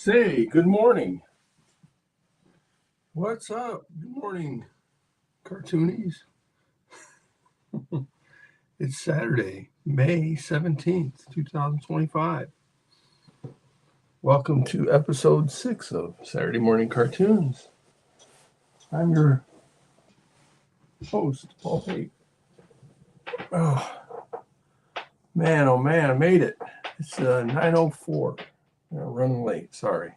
Say, good morning. What's up? Good morning, cartoonies. It's Saturday, May 17th, 2025. Welcome to episode 6 of Saturday Morning Cartoons. I'm your host, Paul Pate. Oh man, I made it. It's 9:04. I'm running late, sorry.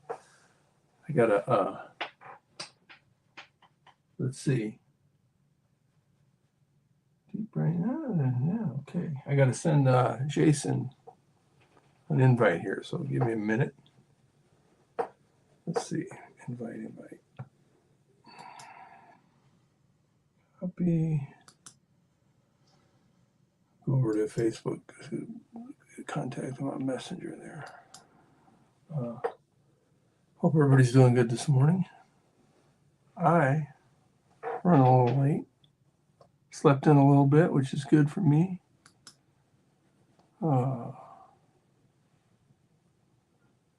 I gotta, let's see. Deep brain, yeah, okay. I gotta send Jason an invite here, so give me a minute. Let's see, invite. Copy. Go over to Facebook, contact him on Messenger there. Hope everybody's doing good this morning. I run a little late. Slept in a little bit, which is good for me.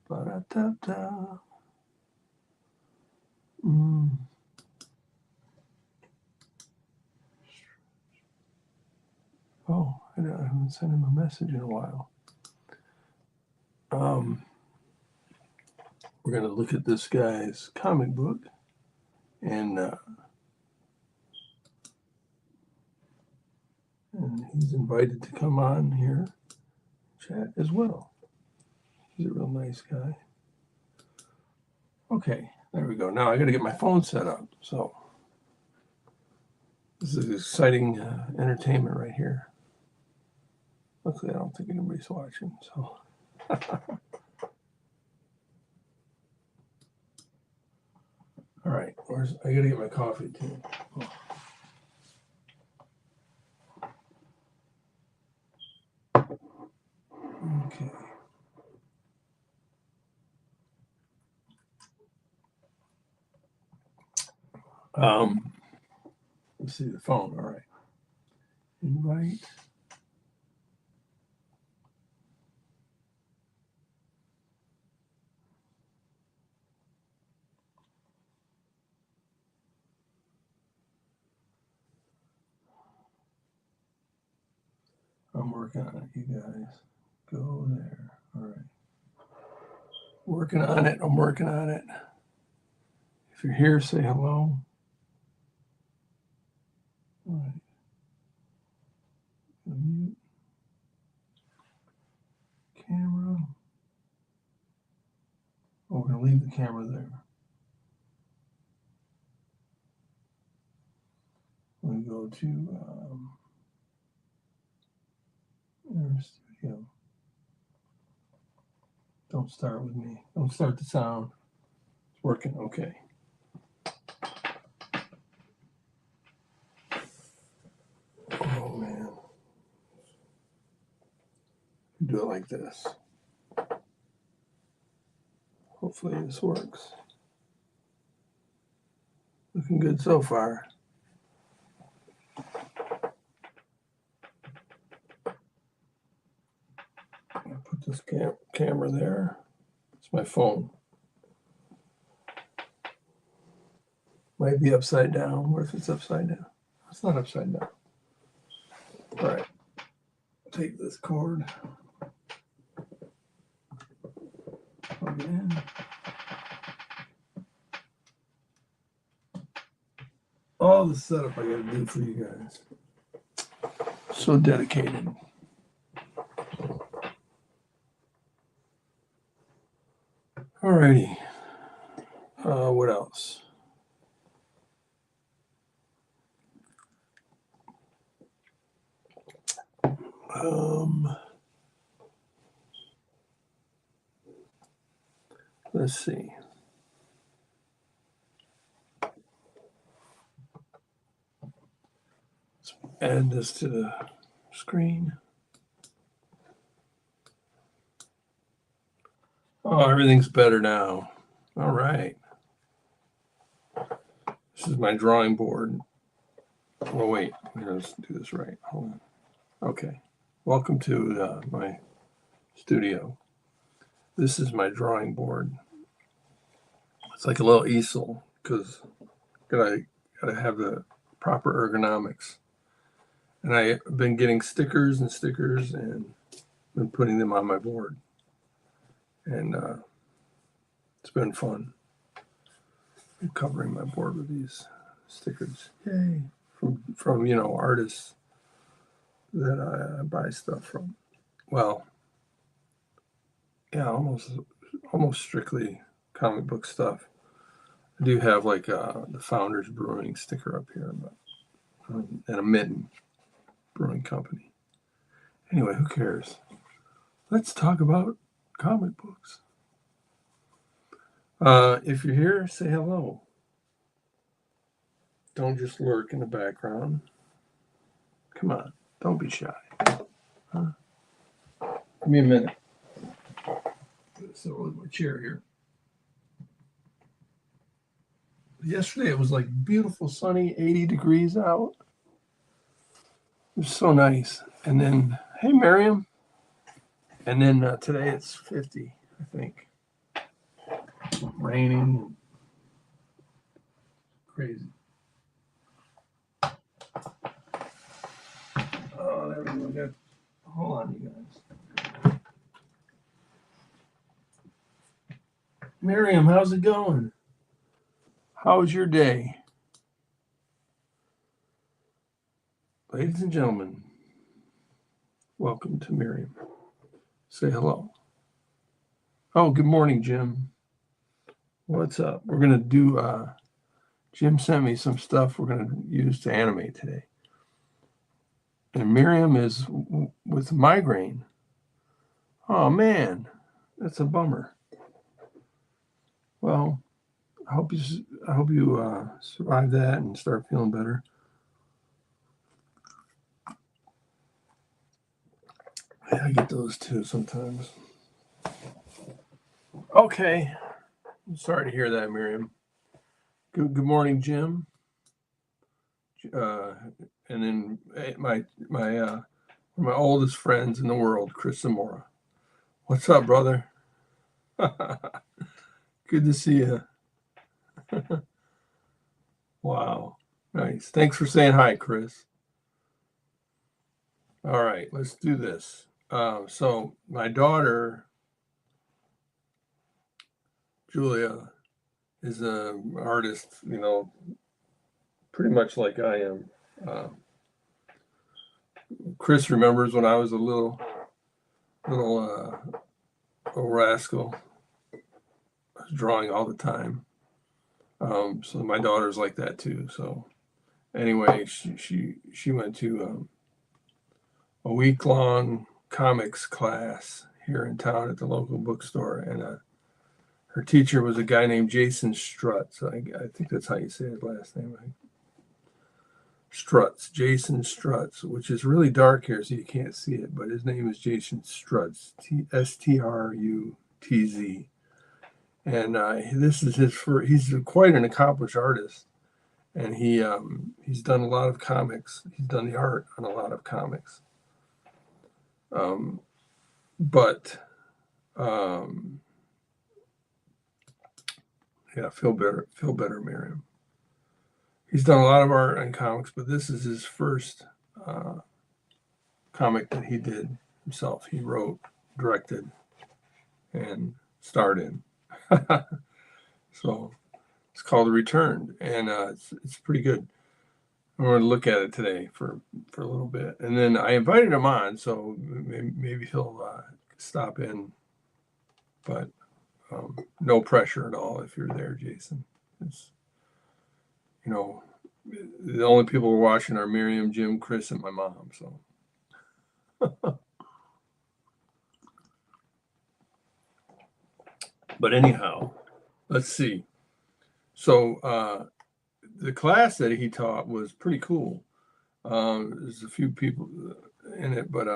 Ba-da-da-da. Oh, I haven't sent him a message in a while. We're going to look at this guy's comic book, and he's invited to come on here, chat as well. He's a real nice guy. Okay, there we go. Now I got to get my phone set up. So this is exciting entertainment right here. Luckily, I don't think anybody's watching. So. All right, I got to get my coffee too. Oh. Okay. Let's see the phone. All right. Invite. I'm working on it, you guys. Go there. All right. Working on it. I'm working on it. If you're here, say hello. All right. Mute. Camera. Oh, we're going to leave the camera there. We go to our studio. Don't start with me. Don't start the sound. It's working. Okay. Oh, man. Do it like this. Hopefully this works. Looking good so far. I'll put this camera there. It's my phone. Might be upside down. What if it's upside down? It's not upside down. All right. Take this cord. Plug it in. All the setup I gotta do for you guys. So dedicated. Alrighty. What else? Let's see. Let's add this to the screen. Oh, everything's better now. All right. This is my drawing board. Oh, wait. Let's do this right. Hold on. Okay. Welcome to my studio. This is my drawing board. It's like a little easel because gotta have the proper ergonomics. And I've been getting stickers and stickers and been putting them on my board. And it's been fun. I'm covering my board with these stickers. Yay. From artists that I buy stuff from. Well, yeah, almost strictly comic book stuff. I do have like the Founders Brewing sticker up here, but and a Mitten Brewing Company. Anyway, who cares? Let's talk about comic books. If you're here, say hello. Don't just lurk in the background. Come on, don't be shy. Huh? Give me a minute. So my chair here. Yesterday it was like beautiful, sunny, 80 degrees out. It was so nice. And then, hey, Miriam. And then today it's 50, I think. Raining. Crazy. Oh, there we go. Hold on, you guys. Miriam, how's it going? How's your day? Ladies and gentlemen, welcome to Miriam. Say hello. Oh, good morning, Jim. What's up? We're going to do, Jim sent me some stuff we're going to use to animate today. And Miriam is with migraine. Oh, man, that's a bummer. Well, I hope you survive that and start feeling better. Yeah, I get those too sometimes. Okay. I'm sorry to hear that, Miriam. Good morning, Jim. And then my oldest friends in the world, Chris Zamora. What's up, brother? Good to see you. Wow. Nice. Thanks for saying hi, Chris. All right, let's do this. So my daughter, Julia, is an artist, pretty much like I am. Chris remembers when I was a little rascal. I was drawing all the time. So my daughter's like that too. So anyway, she went to a week-long comics class here in town at the local bookstore, and her teacher was a guy named Jason Strutz. I think that's how you say his last name. Strutz, Jason Strutz, which is really dark here, so you can't see it, but his name is Jason Strutz, Strutz. And this is his first. He's quite an accomplished artist, and he's done a lot of comics. He's done the art on a lot of comics. Yeah, feel better, Miriam. He's done a lot of art and comics, but this is his first comic that he did himself. He wrote, directed, and starred in. So it's called Returned, and it's pretty good. I'm going to look at it today for a little bit, and then I invited him on, so maybe he'll stop in, but no pressure at all if you're there, Jason. It's, the only people we're watching are Miriam, Jim, Chris, and my mom. So, but anyhow, let's see. So the class that he taught was pretty cool. There's a few people in it, but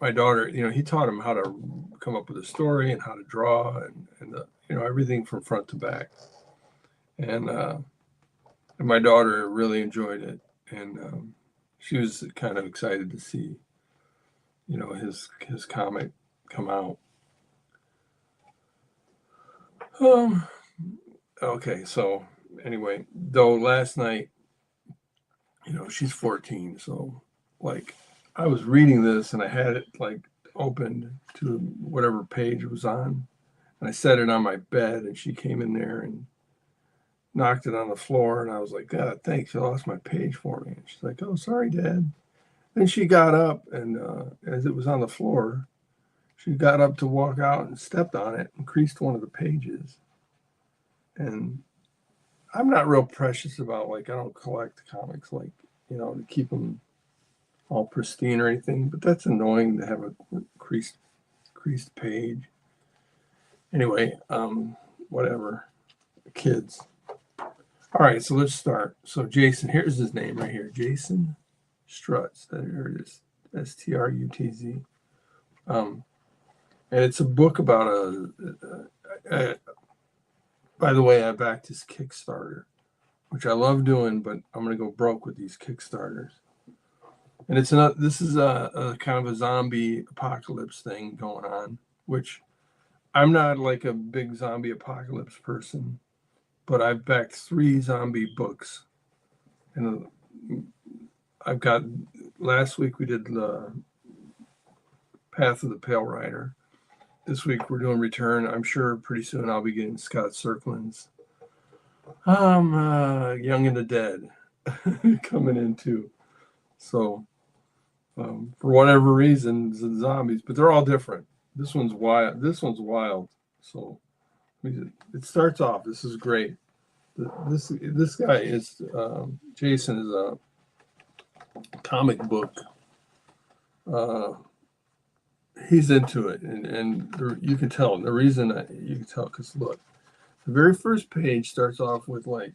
my daughter, he taught him how to come up with a story and how to draw and everything from front to back. And my daughter really enjoyed it, and she was kind of excited to see, his comic come out. Um, okay, so anyway, though last night, she's 14, so like I was reading this and I had it like opened to whatever page it was on, and I set it on my bed, and she came in there and knocked it on the floor, and I was like, God, thanks, you lost my page for me. And she's like, oh, sorry, Dad. Then she got up, and as it was on the floor, she got up to walk out and stepped on it and creased one of the pages. And I'm not real precious about, like, I don't collect comics, like, to keep them all pristine or anything, but that's annoying to have a creased page. Anyway, whatever. Kids. All right, so let's start. So Jason, here's his name right here. Jason Strutz. There it is. Strutz. And it's a book about by the way, I backed his Kickstarter, which I love doing, but I'm going to go broke with these Kickstarters. And this is a kind of a zombie apocalypse thing going on, which I'm not like a big zombie apocalypse person, but I've backed 3 zombie books. And I've got, last week we did the Path of the Pale Rider. This week we're doing Return. I'm sure pretty soon I'll be getting Scott Serklin's Young and the Dead coming in too. So for whatever reason, the zombies, but they're all different. This one's wild. So it starts off. This is great. This guy is Jason is a comic book. He's into it, and you can tell. And the reason you can tell, because look, the very first page starts off with like,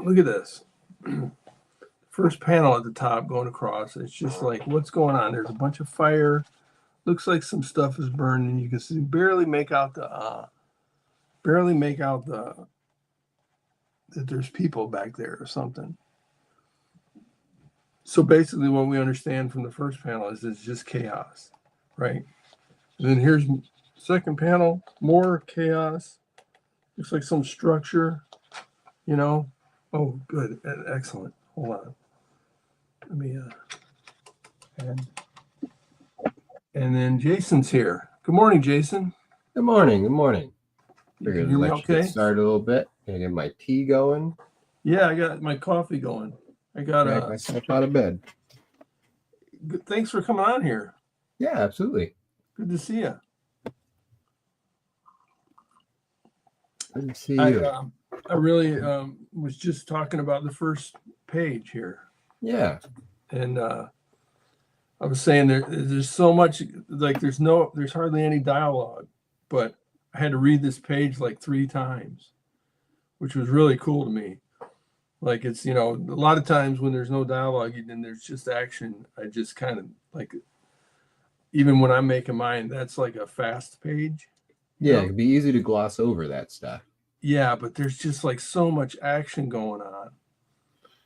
look at this. First panel at the top going across. It's just like, what's going on? There's a bunch of fire. Looks like some stuff is burning. You can barely make out that there's people back there or something. So basically, what we understand from the first panel is it's just chaos, right? And then here's second panel, more chaos. Looks like some structure, Oh, good, excellent. Hold on. Let me and then Jason's here. Good morning, Jason. Good morning. You can hear me okay? Get started a little bit. Gonna get my tea going. Yeah, I got my coffee going. I got myself out of bed. Thanks for coming on here. Yeah, absolutely. Good to see you. Good to see you. I really was just talking about the first page here. Yeah. And I was saying there's so much, like there's hardly any dialogue, but I had to read this page like 3 times, which was really cool to me. Like it's, a lot of times when there's no dialogue and there's just action, I just kind of like, even when I'm making mine, that's like a fast page. Yeah, it'd be easy to gloss over that stuff. Yeah, but there's just like so much action going on,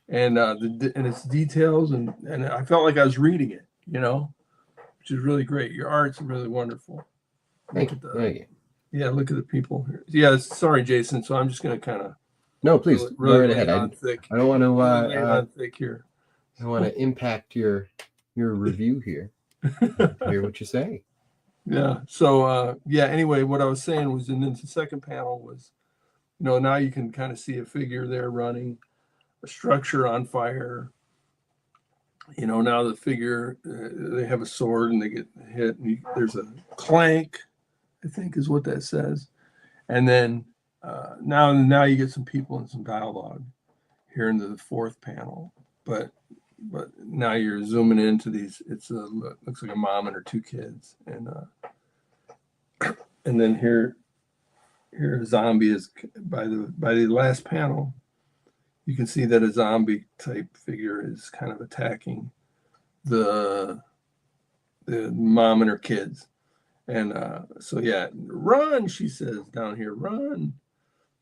and and it's details, and I felt like I was reading it, which is really great. Your art's really wonderful. Thank you. Yeah, look at the people here. Yeah, sorry, Jason. So I'm just gonna kind of. No, please really go right ahead. I don't want to lay it on thick here. I want to impact your review here. Hear what you say. Yeah. So anyway, what I was saying was, and then the second panel was, now you can kind of see a figure there running, a structure on fire. Now the figure, they have a sword and they get hit. And there's a clank, I think is what that says. And then now you get some people and some dialogue here into the fourth panel. But now you're zooming into these. Looks like a mom and her 2 kids, and then here a zombie is by the last panel. You can see that a zombie type figure is kind of attacking the mom and her kids, and so yeah, run, she says down here, run.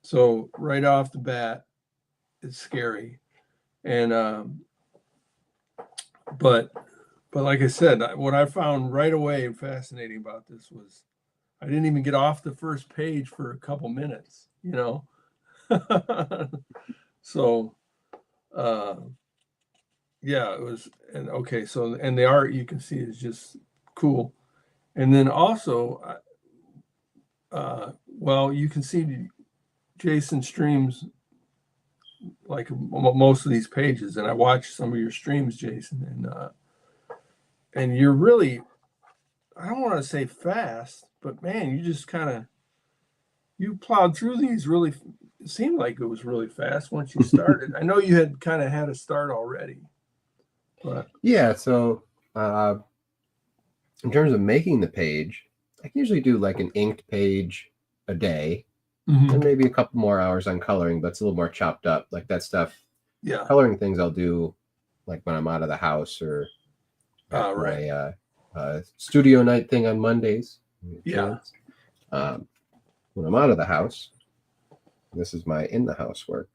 So right off the bat, it's scary, and but like I said, what I found right away fascinating about this was I didn't even get off the first page for a couple minutes, you know. So yeah, it was, and okay, so and the art you can see is just cool. And then also well, you can see Jason streams like most of these pages, and I watched some of your streams, Jason, and you're really, I don't want to say fast, but man, you just kind of, you plowed through these really, it seemed like it was really fast once you started. I know you had kind of had a start already, but Yeah, so in terms of making the page, I can usually do like an inked page a day, and maybe a couple more hours on coloring, but it's a little more chopped up. Like that stuff, yeah, coloring things I'll do like when I'm out of the house or at right, my studio night thing on Mondays. yeah, When I'm out of the house, this is my in the house work.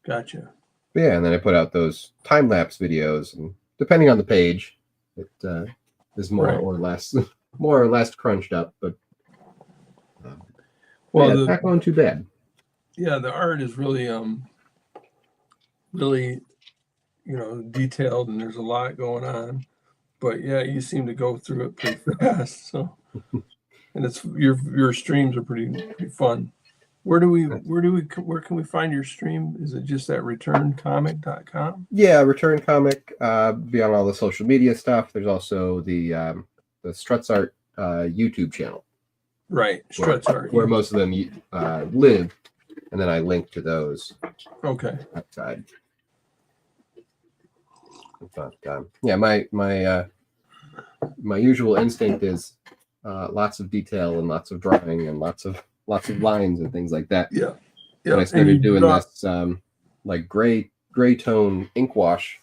gotcha. But yeah, and then I put out those time lapse videos, and depending on the page, it is more Right. or less crunched up. But Well, yeah, it's not going too bad. yeah, the art is really really, you know, detailed, and there's a lot going on. But yeah, you seem to go through it pretty fast. So, and it's your streams are pretty fun. Where can we find your stream? Is it just at returncomic.com? Yeah, Return Comic. Be on all the social media stuff. There's also the Struts Art YouTube channel. Right, Struts Art. Where most of them live, and then I link to those. Okay. Outside. But yeah, my usual instinct is lots of detail and lots of drawing and lots of lines and things like that. Yeah. Yeah. And I started doing this like gray tone ink wash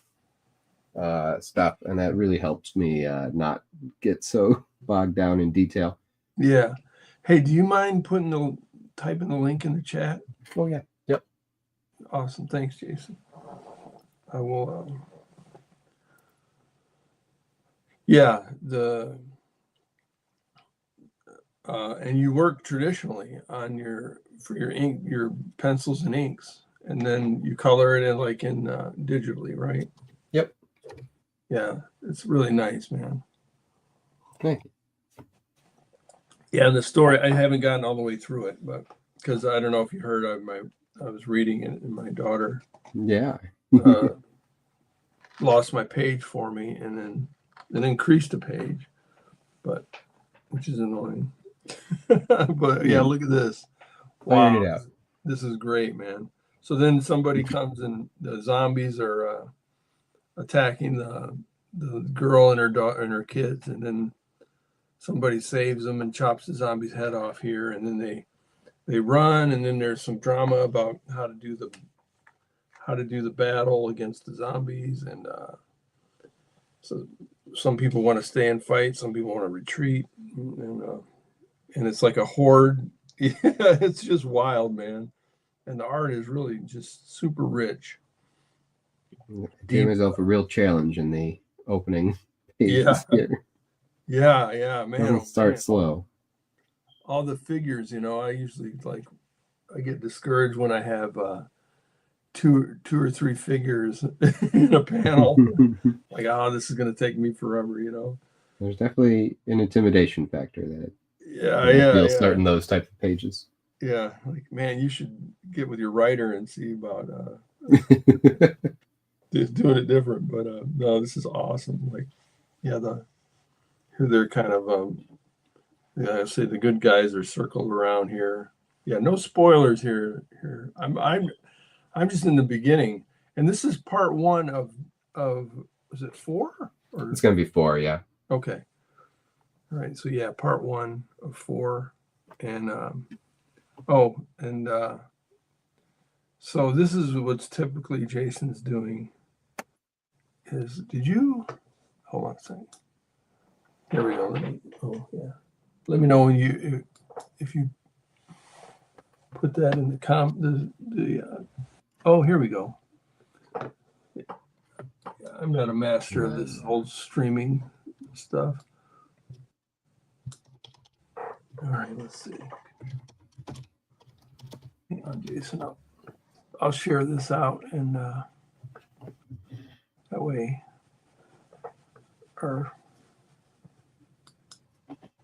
stuff, and that really helps me not get so bogged down in detail. Yeah. Hey, do you mind typing the link in the chat? Oh yeah. Yep. Awesome. Thanks, Jason. I will. Yeah. And you work traditionally on for your ink, your pencils and inks, and then you color it in digitally, right? Yep. Yeah, it's really nice, man. Thank you. Yeah, the story, I haven't gotten all the way through it, but because I don't know if you heard, I was reading it, and my daughter lost my page for me, and then it increased the page, but which is annoying. But yeah, look at this. Wow, this is great, man. So then somebody comes and the zombies are attacking the girl and her daughter and her kids, and then somebody saves them and chops the zombie's head off here, and then they run, and then there's some drama about how to do the battle against the zombies, and so some people want to stay and fight, some people want to retreat, and it's like a horde. Yeah, it's just wild, man. And the art is really just super rich. I gave myself a real challenge in the opening pages here. Yeah, man. Start slow. All the figures, I usually I get discouraged when I have two or three figures in a panel. Like, this is going to take me forever, There's definitely an intimidation factor that I feel starting those type of pages. Yeah, like, man, you should get with your writer and see about doing it different. But no, this is awesome. Like, yeah, they're kind of I say the good guys are circled around here. Yeah, no spoilers here. I'm just in the beginning, and this is part one of was it 4? Or it's gonna be 4, yeah. Okay. All right. So yeah, part 1 of 4, and so this is what's typically Jason's doing. Hold on a second. Here we go. Let me know when if you put that in the here we go. I'm not a master of this whole streaming stuff. All right, let's see. Hang on, Jason. I'll share this out, and that way our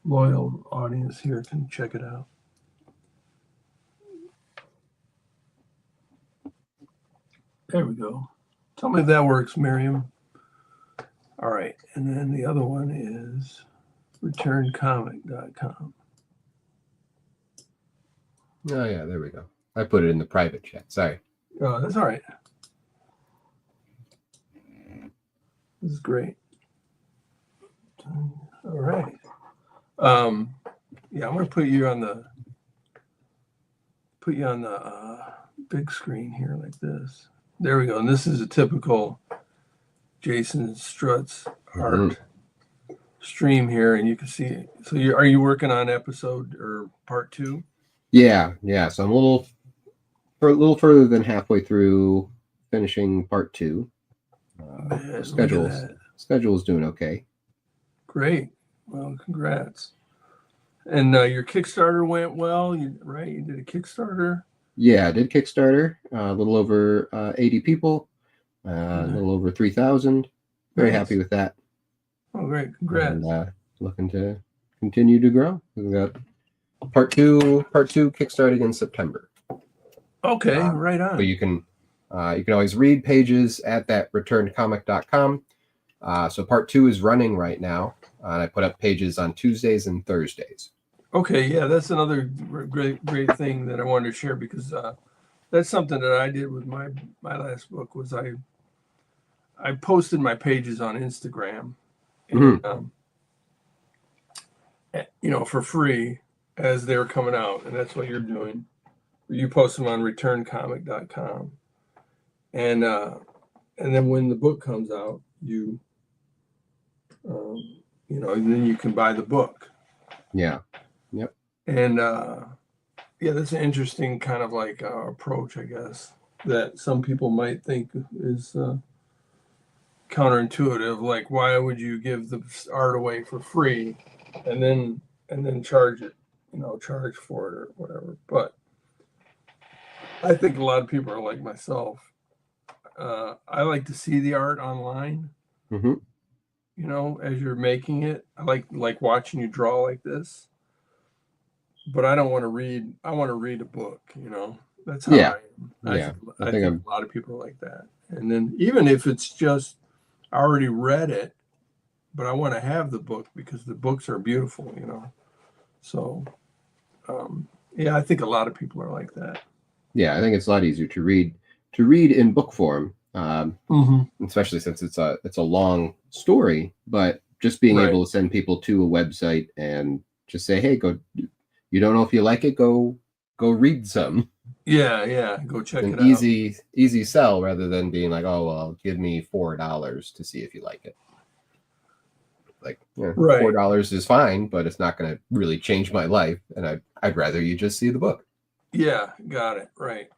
loyal audience here can check it out. There we go. Tell me if that works, Miriam. All right, and then the other one is returncomic.com. Oh yeah, there we go. I put it in the private chat. Sorry. Oh, that's all right. This is great. All right. Yeah, I'm gonna put you on the big screen here like this. There we go. And this is a typical Jason Struts art stream here, and you can see it. So are you working on episode or part 2? Yeah. So I'm a little further than halfway through finishing part 2. Man, schedule's doing okay. Great. Well, congrats. And your Kickstarter went well, right? You did a Kickstarter. Yeah, I did Kickstarter. A little over 80 people. A little over 3,000. Very happy with that. Oh, great! Congrats. And, looking to continue to grow. We've got part two kickstarting in September. Okay, right on. But you can always read pages at that returnedcomic.com. So part 2 is running right now. And I put up pages on Tuesdays and Thursdays. Okay, yeah, that's another great thing that I wanted to share, because that's something that I did with my last book. Was I posted my pages on Instagram, and for free as they were coming out, and that's what you're doing. You post them on returncomic.com, and then when the book comes out, and then you can buy the book. Yeah. Yep. And that's an interesting kind of like approach, I guess, that some people might think is counterintuitive. Like, why would you give the art away for free and then charge it, charge for it or whatever? But I think a lot of people are like myself. I like to see the art online. As you're making it. I like watching you draw like this. But I don't want to read. I want to read a book. That's how I am. I think a lot of people are like that. And then even if it's just I already read it, but I want to have the book because the books are beautiful. So I think a lot of people are like that. Yeah, I think it's a lot easier to read in book form, especially since it's a long story. But just being able to send people to a website and just say, hey, go. You don't know if you like it, go read some. Yeah, go check it out. Easy sell rather than being like, oh, well, give me $4 to see if you like it. Like, $4 is fine, but it's not going to really change my life, and I'd rather you just see the book. Yeah, got it. Right.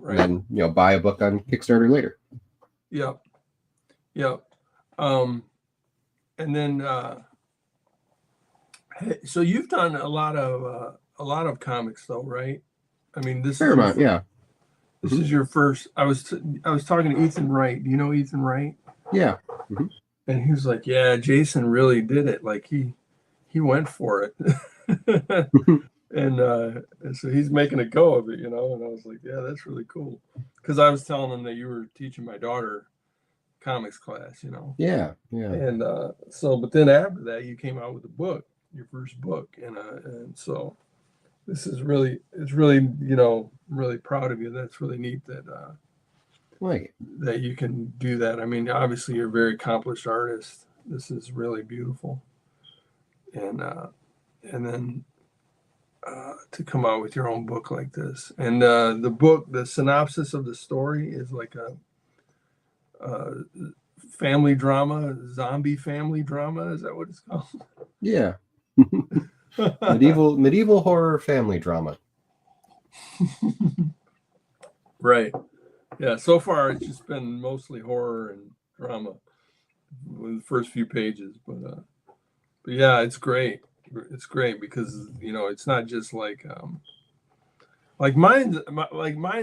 And then buy a book on Kickstarter later. Yep. And then so you've done a lot of comics, though, right? I mean, this fair amount, yeah. This is your first. I was talking to Ethan Wright. Do you know Ethan Wright? Yeah. And he was like, "Yeah, Jason really did it. Like he went for it." And so he's making a go of it, And I was like, "Yeah, that's really cool." Because I was telling him that you were teaching my daughter comics class, Yeah. And but then after that, you came out with a book, your first book, and so this is really, really proud of you. That's really neat that that you can do that. I mean, obviously you're a very accomplished artist. This is really beautiful, and then to come out with your own book like this, and the synopsis of the story is like a family drama, zombie family drama. Is that what it's called? Yeah. medieval horror family drama. Right. Yeah. So far, it's just been mostly horror and drama with the first few pages, but yeah, it's great. It's great because it's not just like mine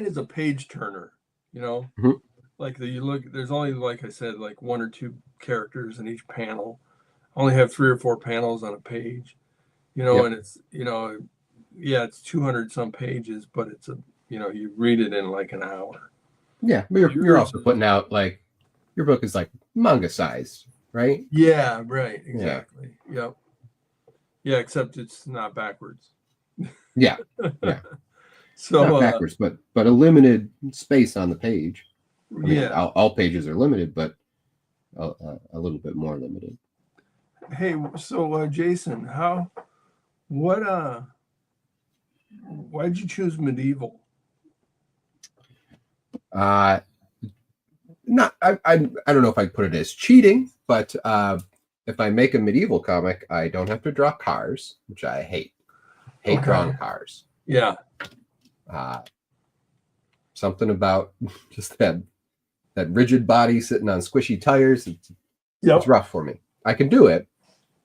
is a page turner. You know, Mhm. like you look. There's only, like I said, like one or two characters in each panel. I only have 3 or 4 panels on a page. Yep. And it's yeah, it's 200 some pages, but it's you read it in like an hour. Yeah, but Well, you're yours also is. putting out like your book is like manga sized, right? Yeah, right, Yeah. exactly. Yep. Yeah, except it's not backwards. Yeah. Yeah. So Not backwards, but a limited space on the page. I mean, yeah. all pages are limited, but a little bit more limited. Hey, so Jason, what why'd you choose medieval? Uh, not I don't know if I'd put it as cheating, but if I make a medieval comic, I don't have to draw cars, which I hate. Hate drawing Okay. cars. Yeah. Uh, Something about just that rigid body sitting on squishy tires. It's Yep. rough for me. I can do it,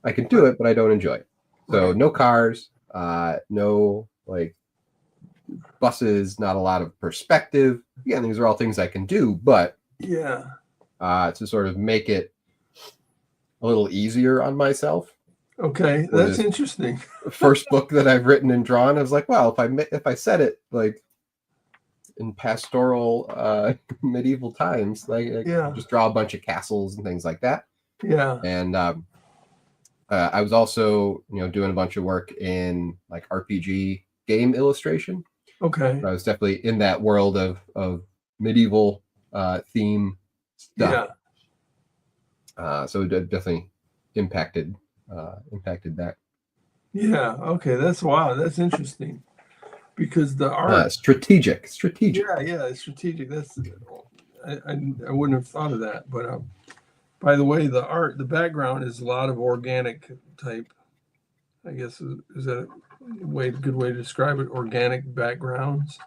but I don't enjoy it. So Right. no cars, no like buses, not a lot of perspective. Again, these are all things I can do, but Yeah. to sort of make it a little easier on myself Okay, for that's this interesting. first book that I've written and drawn, I was like, well, if I set it like in pastoral medieval times, like I Yeah. just draw a bunch of castles and things like that. Yeah. And I was also doing a bunch of work in like RPG game illustration. Okay. I was definitely in that world of medieval theme stuff. Yeah. So it definitely impacted that. Yeah. Okay. That's wow. That's interesting because the art. Strategic. Yeah. Yeah. It's strategic. That's I wouldn't have thought of that. But by the way, the background is a lot of organic type. I guess is that a good way to describe it? Organic backgrounds.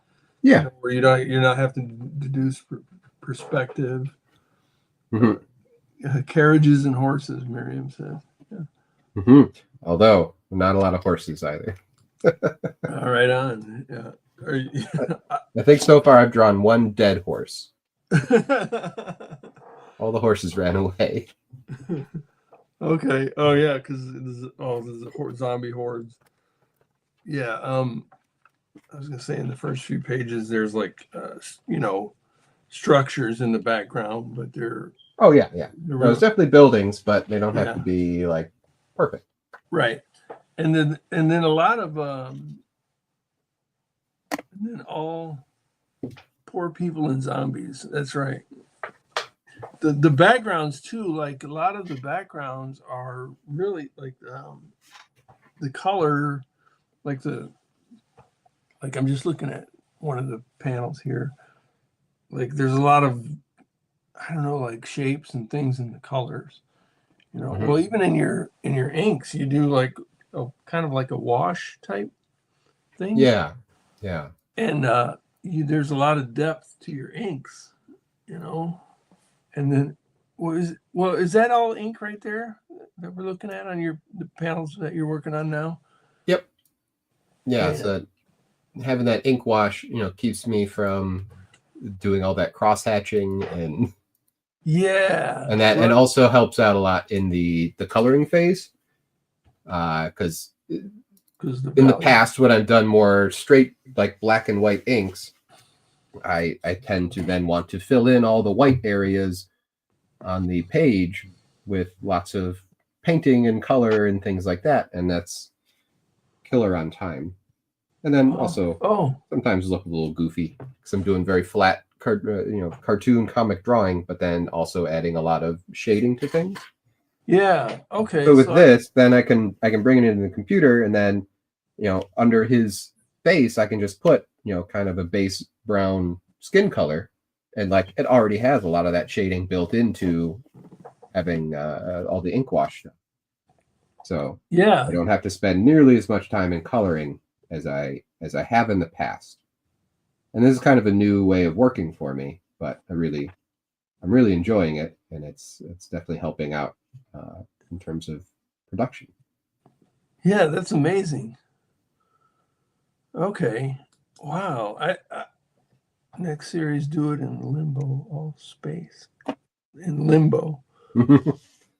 Yeah. Where you're not having to deduce perspective. Mm-hmm. Carriages and horses, Miriam says. Yeah. Mm-hmm. Although not a lot of horses either. All right on. Yeah. I think so far I've drawn one dead horse. All the horses ran away. Okay. Oh yeah, because there's zombie hordes. Yeah. I was gonna say in the first few pages, there's like structures in the background, but they're Oh yeah. real. There's definitely buildings, but they don't have Yeah. to be like perfect. Right. And then a lot of and then all poor people and zombies. That's right. The backgrounds too, like a lot of the backgrounds are really like the color, like I'm just looking at one of the panels here. Like there's a lot of, I don't know, like shapes and things in the colors. Mm-hmm. Well, even in your inks, you do like kind of like a wash type thing. Yeah. And there's a lot of depth to your inks, and then is that all ink right there that we're looking at on the panels that you're working on now? Yep. Yeah. And, So having that ink wash, keeps me from doing all that cross hatching and yeah, and also helps out a lot in the coloring phase. Because in the past, when I've done more straight like black and white inks, I tend to then want to fill in all the white areas on the page with lots of painting and color and things like that, and that's killer on time. And then also sometimes look a little goofy because I'm doing very flat cartoon comic drawing, but then also adding a lot of shading to things. Yeah. Okay. So with this, then I can bring it into the computer, and then under his face, I can just put kind of a base brown skin color, and like it already has a lot of that shading built into having all the ink wash stuff. So yeah, I don't have to spend nearly as much time in coloring as I have in the past. And this is kind of a new way of working for me, but I'm really enjoying it, and it's definitely helping out in terms of production. Yeah, that's amazing. Okay. Wow. Next series, do it in limbo, all space. In limbo.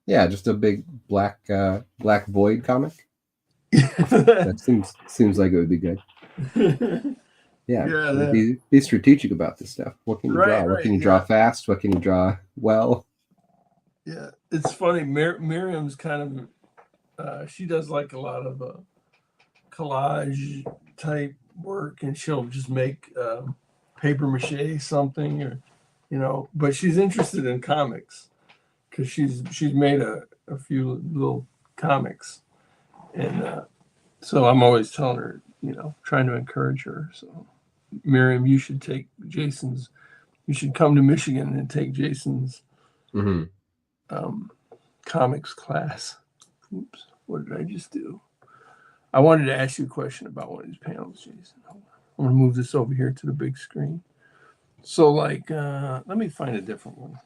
Yeah, just a big black void comic. That seems like it would be good. Yeah, Yeah. be strategic about this stuff. What can you draw? What can you draw Yeah. fast? What can you draw well? Yeah. It's funny. Miriam's kind of, she does like a lot of collage type work, and she'll just make paper mache something, or but she's interested in comics because she's made a few little comics, and so I'm always telling her, trying to encourage her. So Miriam, you should come to Michigan and take Jason's Mm-hmm. comics class. Oops, what did I just do? I wanted to ask you a question about one of these panels, Jason. I'm going to move this over here to the big screen. So, like, let me find a different one.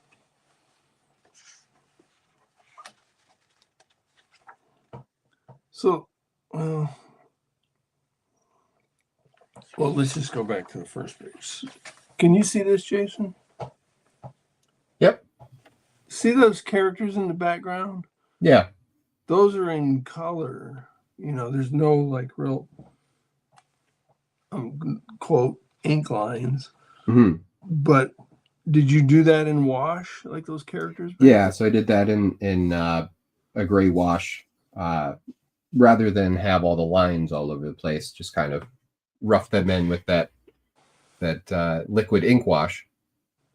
So, well, let's just go back to the first page. Can you see this, Jason? Yep. See those characters in the background? Yeah. Those are in color. There's no like real quote ink lines. Mm-hmm. But did you do that in wash, like those characters? Yeah, so I did that in a gray wash, rather than have all the lines all over the place. Just kind of rough them in with that liquid ink wash,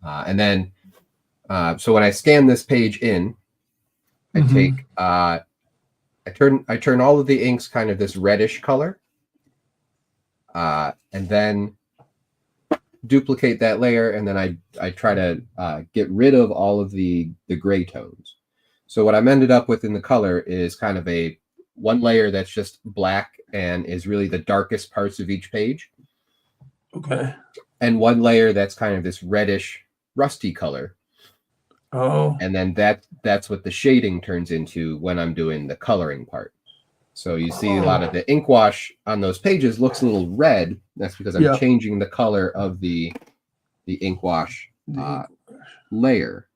and then so when I scan this page in, I take I turn all of the inks kind of this reddish color, and then duplicate that layer, and then I try to get rid of all of the gray tones. So what I'm ended up with in the color is kind of a one layer that's just black and is really the darkest parts of each page. Okay. And one layer that's kind of this reddish, rusty color. Oh. And then that's what the shading turns into when I'm doing the coloring part. So you see a lot of the ink wash on those pages looks a little red. That's because I'm changing the color of the ink wash layer.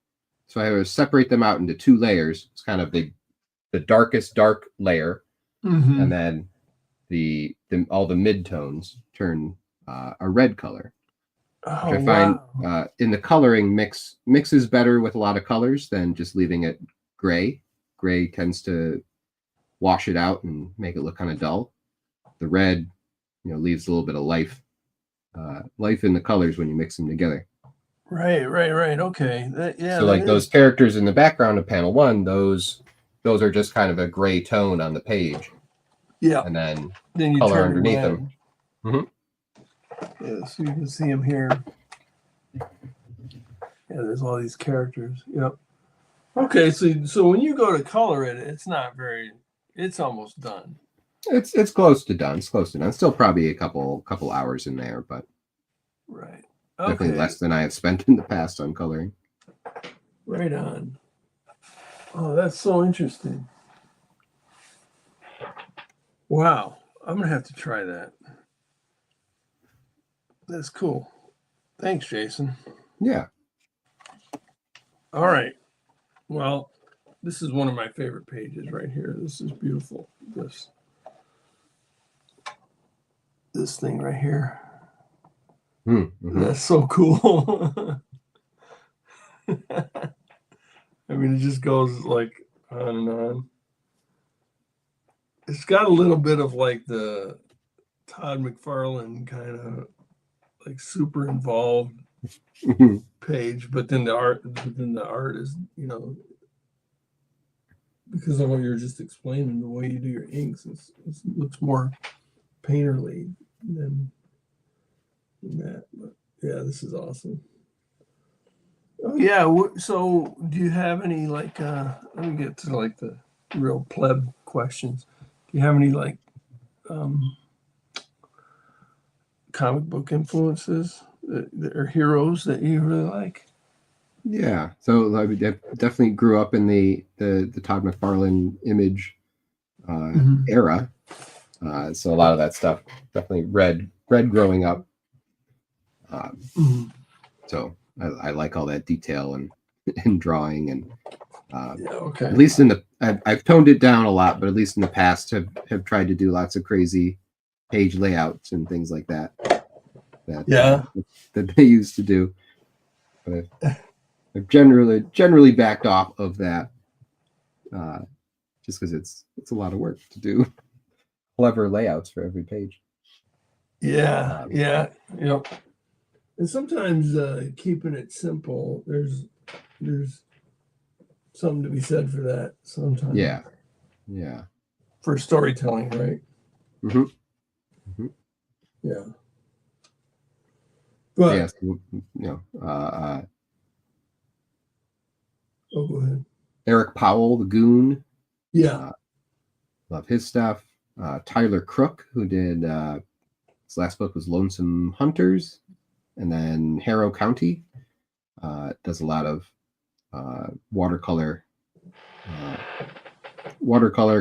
So I would separate them out into two layers. It's kind of the darkest dark layer, and then the all the mid-tones turn a red color. Which I find in the coloring mixes better with a lot of colors than just leaving it gray. Gray tends to wash it out and make it look kind of dull. The red, leaves a little bit of life in the colors when you mix them together. Right. Okay. So like those characters in the background of panel 1, those are just kind of a gray tone on the page. Yeah. And then you color underneath them. Mm-hmm. Yeah, so you can see them here. Yeah, there's all these characters. Yep. Okay, so when you go to color it, it's almost done. It's close to done. It's close to done. Still probably a couple hours in there, but right. Definitely less than I have spent in the past on coloring. Right on. Oh, that's so interesting. Wow. I'm going to have to try that. That's cool. Thanks, Jason. Yeah. All right. Well, this is one of my favorite pages right here. This is beautiful. This thing right here. Mm-hmm. That's so cool. I mean, it just goes like on and on. It's got a little bit of like the Todd McFarlane kind of like super involved page, but then the art is, because of what you're just explaining, the way you do your inks, it looks more painterly than that. But yeah, this is awesome. Oh yeah. So do you have any like? Let me get to like the real pleb questions. Do you have any like comic book influences that are heroes that you really like? Yeah, so I definitely grew up in the Todd McFarlane Image era. So a lot of that stuff definitely read growing up. So I like all that detail and drawing and at least I've toned it down a lot, but at least in the past have tried to do lots of crazy page layouts and things like that they used to do. But I've generally backed off of that just because it's a lot of work to do clever layouts for every page. Yep. And sometimes keeping it simple, there's something to be said for that. Sometimes, yeah, for storytelling, right? Yeah. But yes, oh, go ahead. Eric Powell, the Goon. Love his stuff. Tyler Crook, who did his last book was Lonesome Hunters, and then Harrow County. Does a lot of watercolor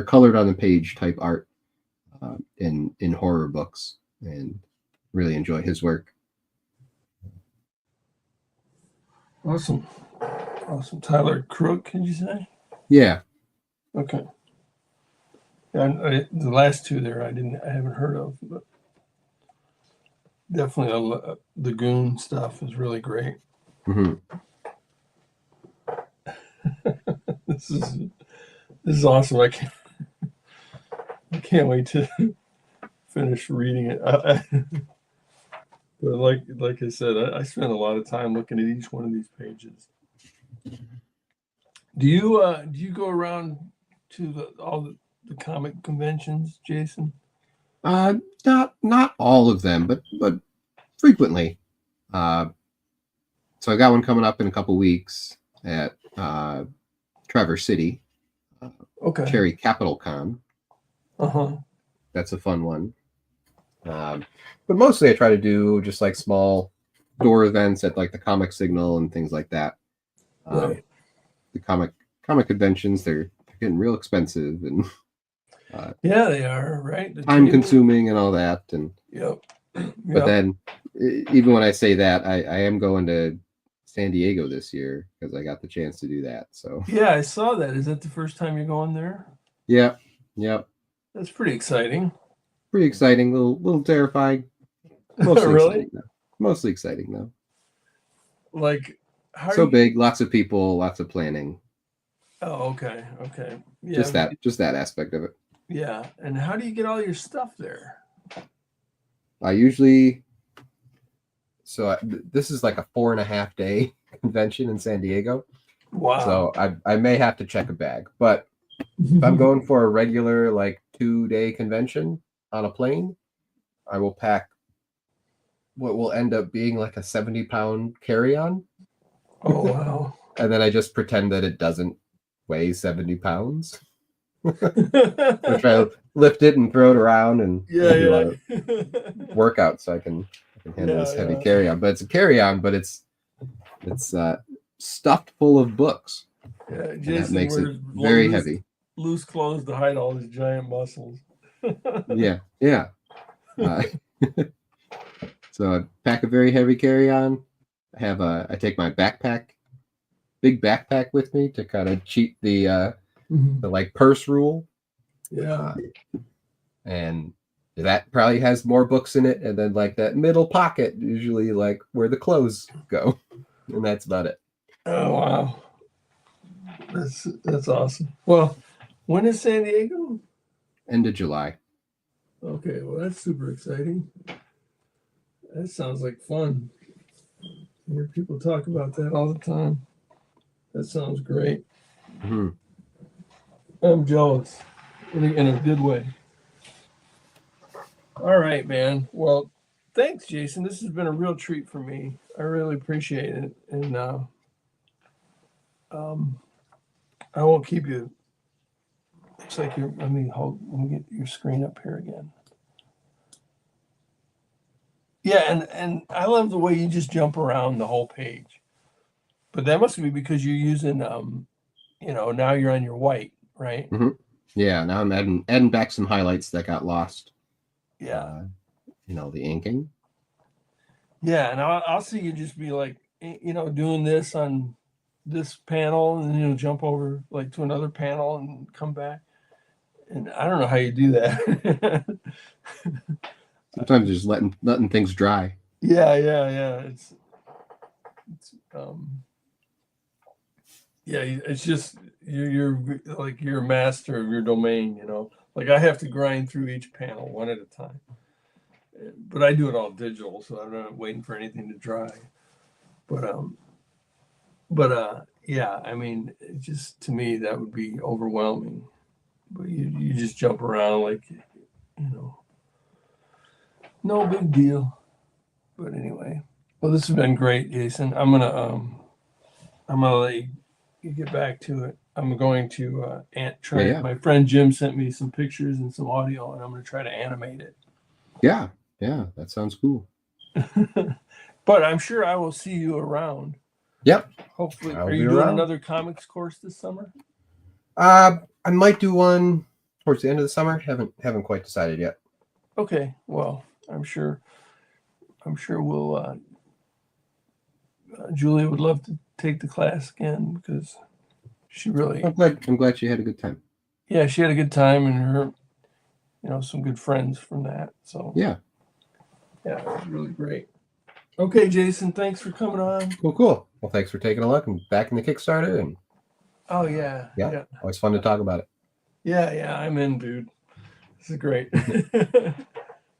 colored on the page type art in horror books, and really enjoy his work. Awesome. Tyler Crook, can you say? Yeah. Okay. And the last two there, I haven't heard of, but definitely the Goon stuff is really great. This is awesome. I can't wait to finish reading it. But like I said, I spend a lot of time looking at each one of these pages. Do you go around to all the comic conventions, Jason? Not all of them, but frequently. So I got one coming up in a couple weeks at Traverse City. Cherry Capital Con. That's a fun one. But mostly I try to do just like small door events at like the Comic Signal and things like that. Right. The comic conventions, they're getting real expensive and yeah, they are, right? Time consuming and all that. And but then even when I say that, I am going to San Diego this year because I got the chance to do that. So yeah, I saw that. Is that the first time you're going there? Yeah. That's pretty exciting. Pretty exciting. Little terrifying. Mostly really? Exciting, though. Mostly exciting though. Like so big, lots of people, lots of planning. Oh, okay. Yeah, just that aspect of it. Yeah, and how do you get all your stuff there? I usually this is like a 4.5 day convention in San Diego. Wow. So I may have to check a bag, but if I'm going for a regular like 2-day convention on a plane, I will pack what will end up being like a 70-pound carry-on. Oh, wow. And then I just pretend that it doesn't weigh 70 pounds. I try to lift it and throw it around and do a lot of workouts so I can handle this heavy carry-on. But it's a carry-on, but it's stuffed full of books. Yeah, Jason that makes it very heavy. Loose clothes to hide all his giant muscles. yeah. So I pack a very heavy carry-on. I take my big backpack with me to kind of cheat the like purse rule. Yeah. And that probably has more books in it, and then like that middle pocket usually like where the clothes go, and that's about it. Oh wow, that's awesome. Well, when is San Diego? End of July. Okay, well that's super exciting. That sounds like fun. I hear people talk about that all the time. That sounds great. I'm jealous in a good way. All right, man. Well, thanks, Jason. This has been a real treat for me. I really appreciate it. And I won't keep you. Looks like let me get your screen up here again. Yeah, and I love the way you just jump around the whole page. But that must be because you're using, now you're on your white, right? Yeah, now I'm adding back some highlights that got lost. Yeah. The inking. Yeah, and I'll see you just be like, doing this on this panel, and then you'll jump over like to another panel and come back. And I don't know how you do that. Sometimes just letting things dry. Yeah. It's yeah, it's just you're like you're a master of your domain, Like I have to grind through each panel one at a time. But I do it all digital, so I'm not waiting for anything to dry. But yeah, I mean, it just to me that would be overwhelming. But you just jump around like, no big deal. But anyway, well, this has been great, Jason. I'm gonna let you get back to it. I'm going to try. Yeah. My friend Jim sent me some pictures and some audio, and I'm going to try to animate it. Yeah, that sounds cool. But I'm sure I will see you around. Yep. Hopefully, are you doing another comics course this summer? I might do one towards the end of the summer. Haven't quite decided yet. Okay. Well, I'm sure we'll. Julia would love to take the class again because she really. I'm glad she had a good time. Yeah, she had a good time, and her, some good friends from that. So yeah, it was really great. Okay, Jason, thanks for coming on. Cool. Well, thanks for taking a look and backing the Kickstarter. And oh yeah, always fun to talk about it. Yeah, I'm in, dude. This is great.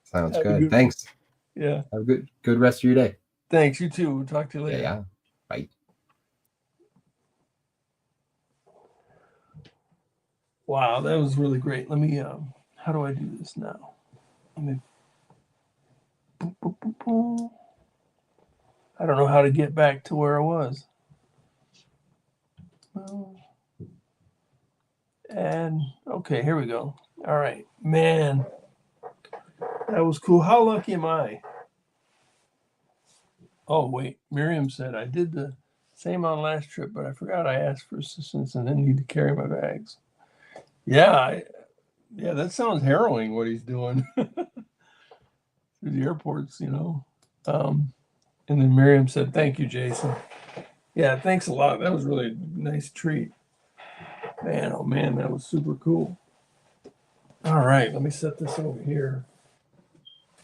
Sounds good. Thanks. Yeah. Have a good rest of your day. Thanks. You too. We'll talk to you later. Yeah. Bye. Wow, that was really great. Let me. How do I do this now? Let me. Boop, boop, boop, boop. I don't know how to get back to where I was. And okay, here we go. All right, man, that was cool. How lucky am I? Oh wait, Miriam said I did the same on last trip, but I forgot I asked for assistance and didn't need to carry my bags. Yeah, that sounds harrowing what he's doing through the airports, And then Miriam said, "Thank you, Jason." Yeah, thanks a lot. That was really a nice treat. Man, oh man, that was super cool. All right, let me set this over here.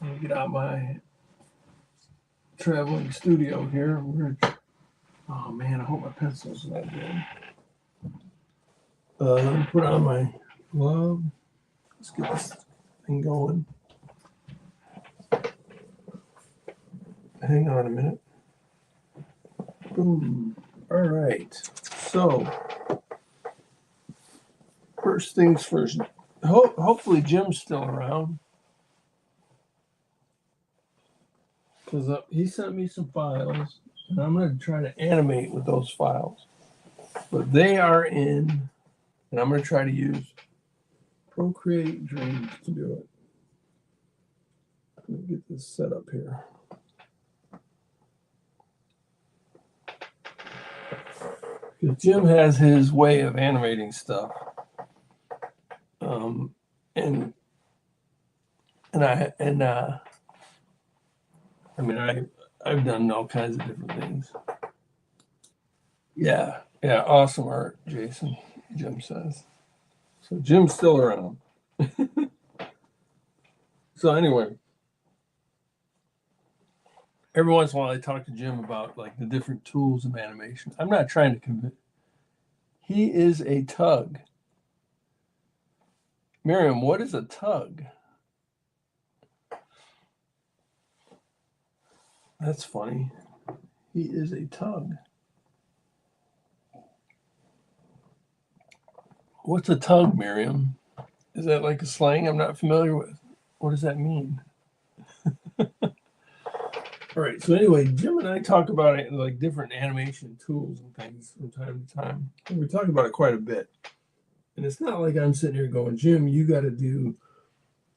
Let me get out my traveling studio here. Oh man, I hope my pencil's not good. Let me put on my glove. Let's get this thing going. Hang on a minute. Boom. All right. So, first things first. Hopefully Jim's still around. Because he sent me some files, and I'm going to try to animate with those files. But they are in, and I'm going to try to use Procreate Dreams to do it. Let me get this set up here. Because Jim has his way of animating stuff. I've done all kinds of different things. Yeah, awesome art, Jason, Jim says. So Jim's still around. So anyway, every once in a while I talk to Jim about like the different tools of animation. I'm not trying to convince. He is a tug. Miriam, what is a tug? That's funny. He is a tug. What's a tug, Miriam? Is that like a slang I'm not familiar with? What does that mean? All right. So anyway, Jim and I talk about it like different animation tools and things from time to time. And we talk about it quite a bit. And it's not like I'm sitting here going, Jim, you got to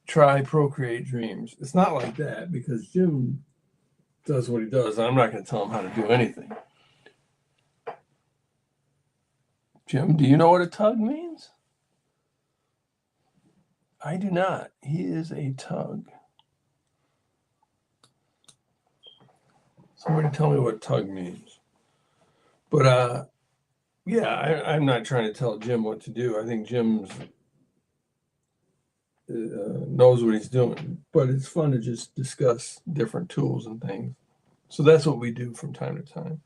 try Procreate Dreams. It's not like that because Jim does what he does. I'm not going to tell him how to do anything. Jim, do you know what a tug means? I do not. He is a tug. Somebody tell me what tug means. But yeah, I'm not trying to tell Jim what to do. I think Jim's knows what he's doing, but it's fun to just discuss different tools and things. So that's what we do from time to time.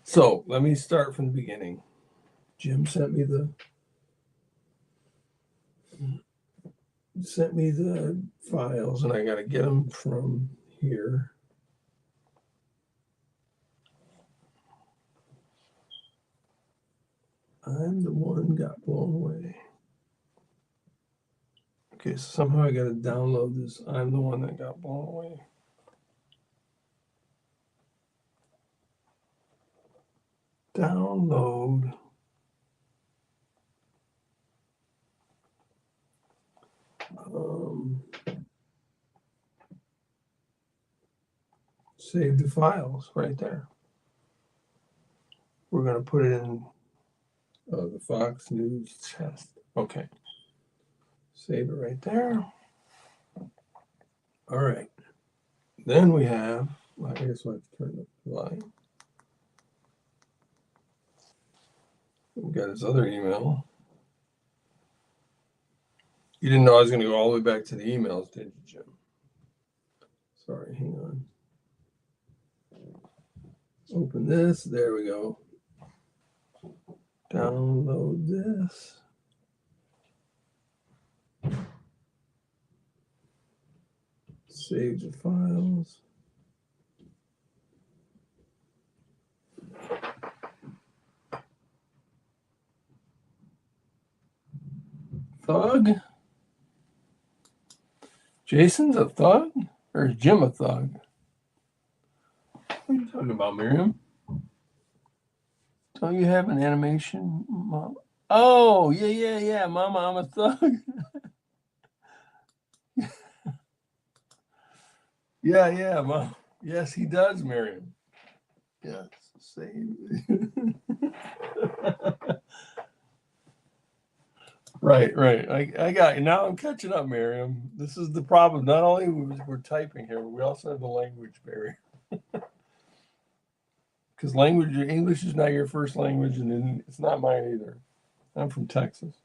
So let me start from the beginning. Jim sent me the files, and I got to get them from here. I'm the one got blown away. Okay, so somehow I got to download this. I'm the one that got blown away. Download. Save the files right there. We're going to put it in the Fox News test. Okay. Save it right there. All right. Then we have, I guess we'll have to turn the volume. We got his other email. You didn't know I was going to go all the way back to the emails, did you, Jim? Sorry, hang on. Open this. There we go. Download this. Save the files. Thug? Jason's a thug? Or is Jim a thug? What are you talking about, Miriam? Don't you have an animation, Mom? Oh, yeah. Mama, I'm a thug. Yeah, Mom. Yes, he does, Miriam. Yes, save. Right. I got you. Now I'm catching up, Miriam. This is the problem. Not only we're typing here, but we also have the language barrier. Because English is not your first language, and it's not mine either. I'm from Texas.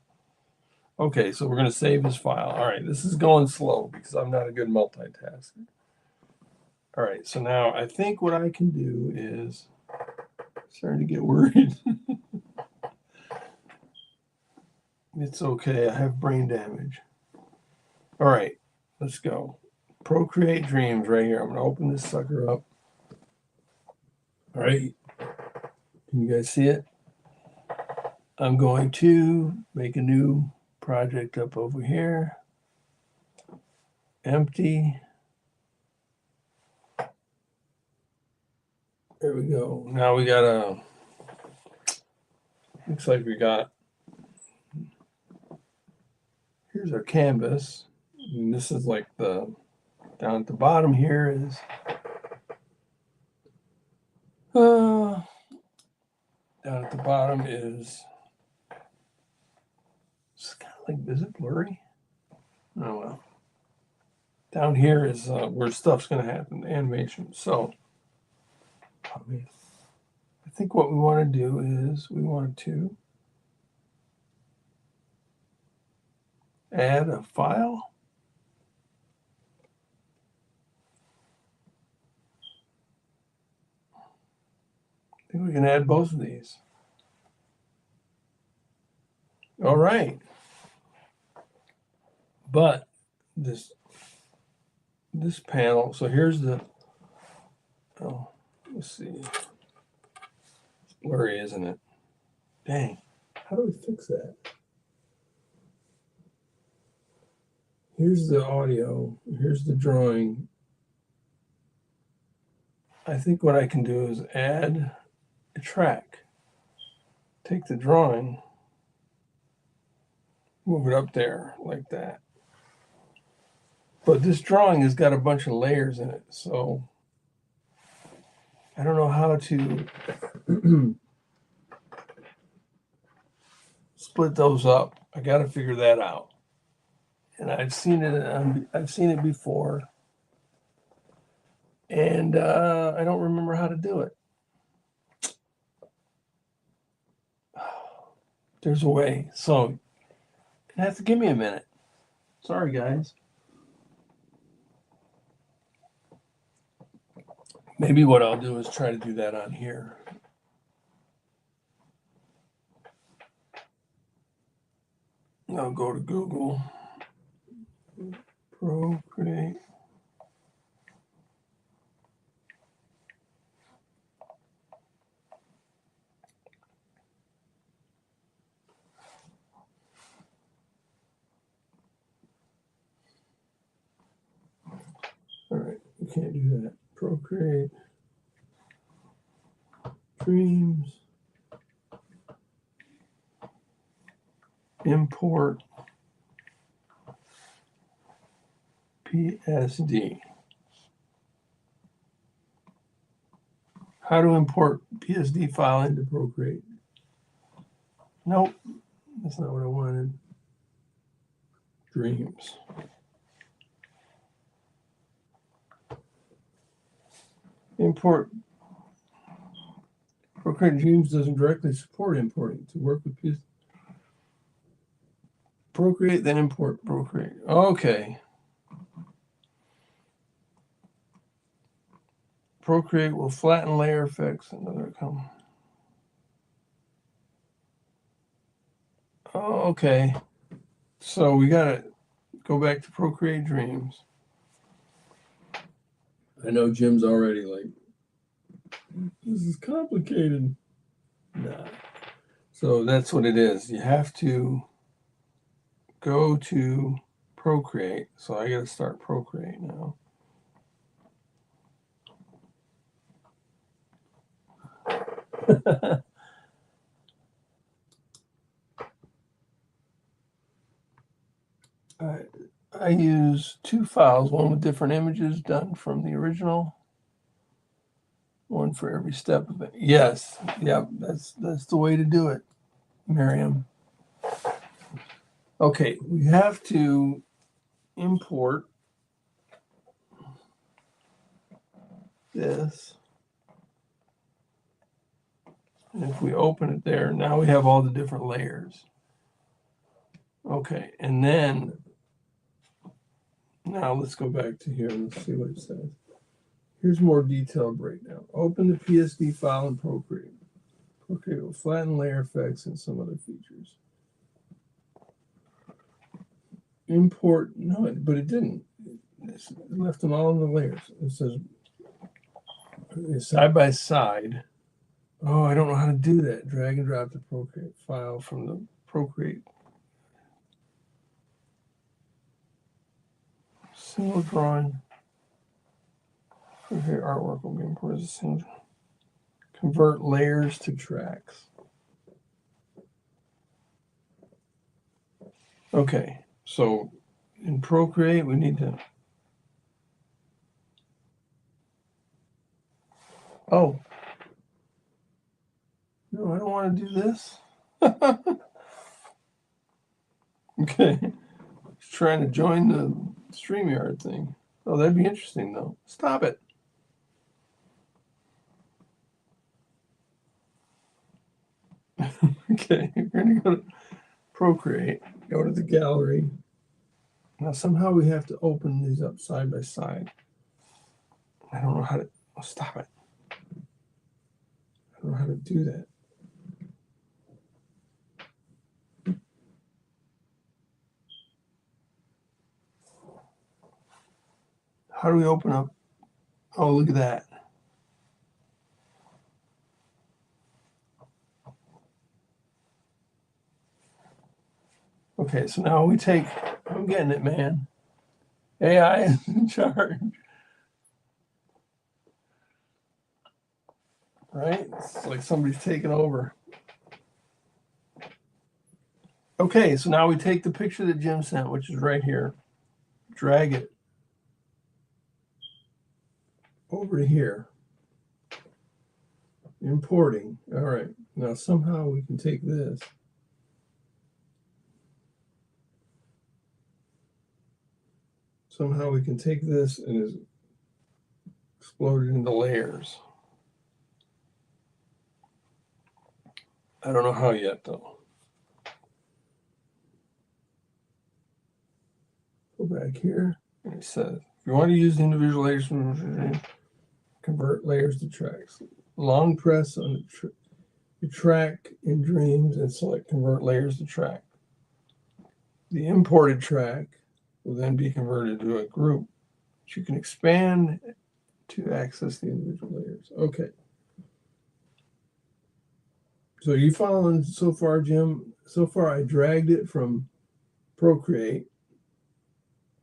Okay, so we're going to save this file. All right, this is going slow because I'm not a good multitasker. All right, so now I think what I can do is, starting to get worried. It's okay, I have brain damage. All right, let's go. Procreate Dreams right here. I'm going to open this sucker up. All right, can you guys see it? I'm going to make a new project up over here. Empty. There we go. Now we got looks like we got, here's our canvas. And this is like down at the bottom here is, down at the bottom is, it's kind of like, is it blurry? Oh well. Down here is where stuff's going to happen, animation. So, I think what we want to do is we want to add a file. I think we can add both of these. All right. But this panel, so here's the, oh, let's see. It's blurry, isn't it? Dang. How do we fix that? Here's the audio. Here's the drawing. I think what I can do is add a track. Take the drawing, move it up there like that. But this drawing has got a bunch of layers in it, so I don't know how to split those up. I got to figure that out. and I've seen it before, and I don't remember how to do it. There's a way, so you have to give me a minute. Sorry, guys. Maybe what I'll do is try to do that on here. I'll go to Google, Procreate. All right, we can't do that. Procreate, Dreams, import PSD. How to import PSD file into Procreate? Nope, that's not what I wanted. Dreams. Import. Procreate Dreams doesn't directly support importing. To work with PSD. Procreate, then import Procreate. Okay. Procreate will flatten layer effects. Another come. Oh, okay. So we gotta go back to Procreate Dreams. I know Jim's already like, this is complicated. Nah. So that's what it is. You have to go to Procreate. So I gotta start Procreate now. I use two files, one with different images done from the original, one for every step of it. Yes, yep, that's the way to do it, Miriam. Okay, we have to import this. And if we open it there, now we have all the different layers. Okay, and then now let's go back to here and see what it says. Here's more detailed breakdown. Open the PSD file in Procreate. Procreate will flatten layer effects and some other features. Import, no, but it didn't. It left them all in the layers. It says side by side. Oh, I don't know how to do that. Drag and drop the Procreate file from the Procreate. Single drawing. Procreate artwork will be imported as a single. Convert layers to tracks. Okay, so in Procreate, we need to. Oh. No, I don't want to do this. Okay. He's trying to join the StreamYard thing. Oh, that'd be interesting, though. Stop it. Okay, we're going to go to Procreate, go to the gallery. Now, somehow we have to open these up side by side. I don't know how to. Oh, stop it. I don't know how to do that. How do we open up? Oh, look at that. Okay, so now we take, I'm getting it, man. AI is in charge. Right? It's like somebody's taking over. Okay, so now we take the picture that Jim sent, which is right here, drag it over to here. Importing. All right. Now somehow we can take this. somehow we can take this and explode it into layers. I don't know how yet, though. Go back here, and it says, if you want to use the individual layers, convert layers to tracks. Long press on the track in Dreams and select convert layers to track. The imported track will then be converted to a group, which you can expand to access the individual layers. Okay. So you following so far, Jim? So far, I dragged it from Procreate,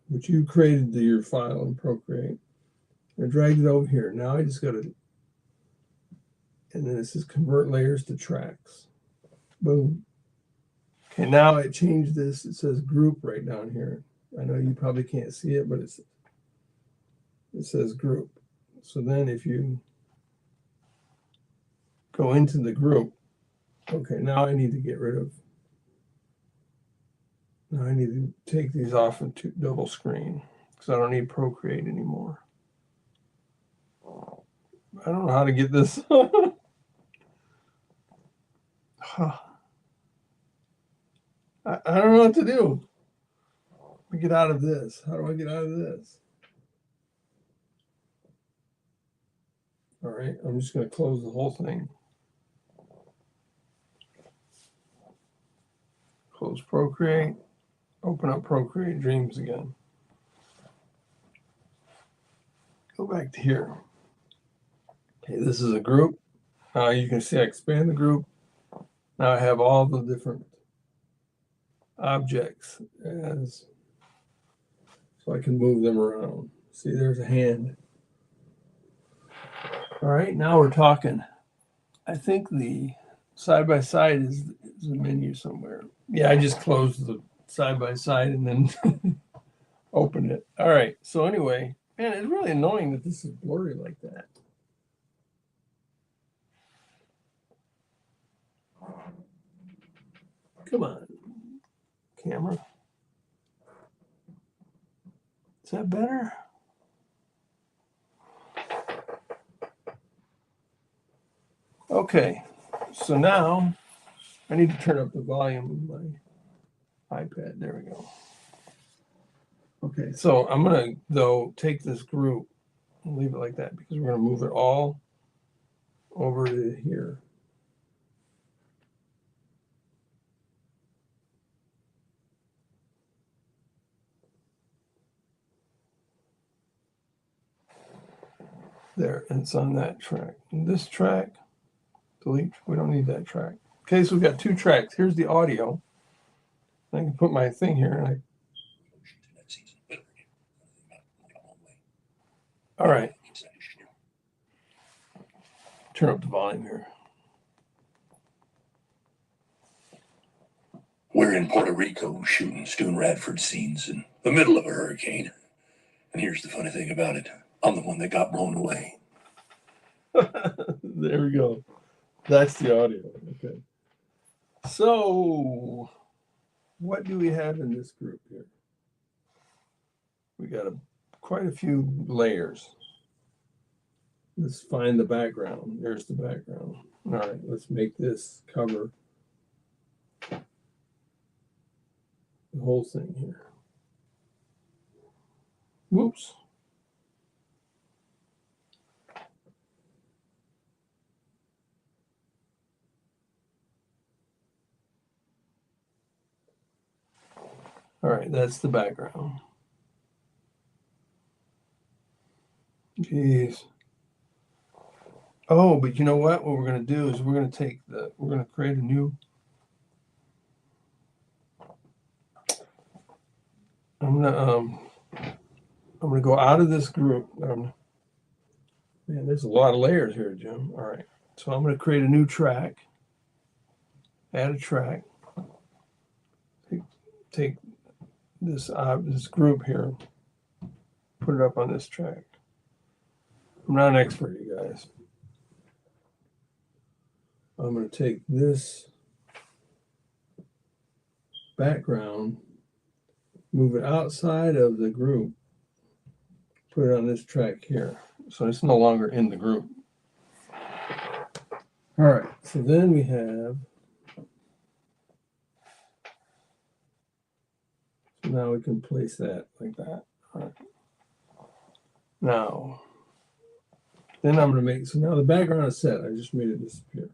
which you created your file in Procreate. I dragged it over here. Now I just got to, and then it says convert layers to tracks. Boom. Okay, now I changed this. It says group right down here. I know you probably can't see it, but it says group. So then if you go into the group, okay, now I need to get rid of, now I need to take these off into double screen because I don't need Procreate anymore. I don't know how to get this. I don't know what to do. Let me get out of this. How do I get out of this? All right, I'm just going to close the whole thing. Close Procreate. Open up Procreate Dreams again. Go back to here. Okay, this is a group. Now you can see I expand the group. Now I have all the different objects as so I can move them around. See, there's a hand. All right, now we're talking. I think the side-by-side is the menu somewhere. Yeah, I just closed the side-by-side and then opened it. All right, so anyway, man, it's really annoying that this is blurry like that. Come on, camera. Is that better? Okay, so now I need to turn up the volume of my iPad. There we go. Okay, so I'm going to, though, take this group and leave it like that because we're going to move it all over to here. There, and it's on that track. And this track, delete, we don't need that track. Okay, so we've got two tracks. Here's the audio. I can put my thing here and all right. Turn up the volume here. We're in Puerto Rico shooting Stu Radford scenes in the middle of a hurricane. And here's the funny thing about it. I'm the one that got blown away. There we go. That's the audio. Okay. So what do we have in this group here? We got quite a few layers. Let's find the background. There's the background. All right, let's make this cover the whole thing here. Whoops. All right, that's the background. Jeez. Oh, but you know what? What we're going to do is we're going to create a new. I'm going to go out of this group. Man, there's a lot of layers here, Jim. All right. So I'm going to create a new track. Add a track. Take this group here. Put it up on this track. I'm not an expert, you guys. I'm going to take this background, move it outside of the group, put it on this track here. So it's no longer in the group. All right, so then we have, so now we can place that like that. All right. Now, then I'm going to make, so now the background is set. I just made it disappear.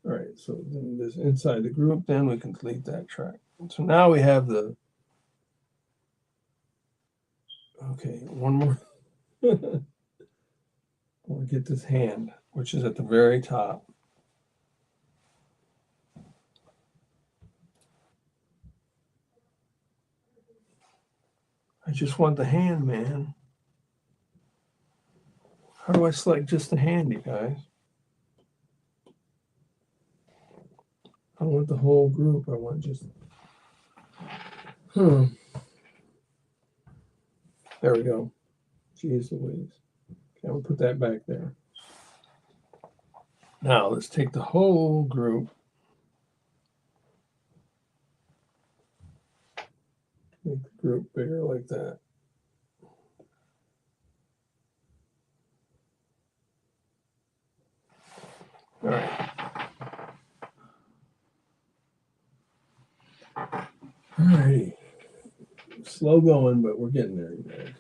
All right, so then this inside the group, then we can delete that track. And so now we have the, okay, one more. I want to get this hand, which is at the very top. I just want the hand, man. How do I select just the hand, you guys? I don't want the whole group. I want just... There we go. Jeez Louise. Okay, we'll put that back there. Now, let's take the whole group. Make the group bigger like that. All right. All righty. Slow going, but we're getting there, you guys.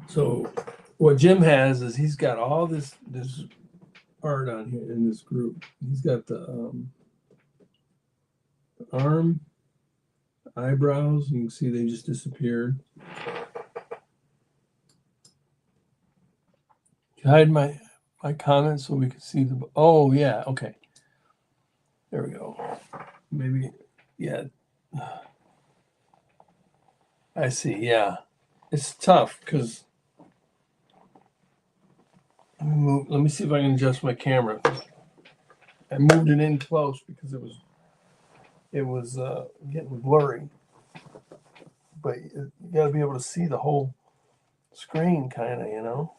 So what Jim has is he's got all this art on here in this group. He's got the arm, the eyebrows. You can see they just disappeared. Hide my comments so we can see the. Oh yeah, okay. There we go. Maybe, yeah. I see. Yeah, it's tough because. Let me see if I can adjust my camera. I moved it in close because it was getting blurry. But you got to be able to see the whole screen, kind of, you know.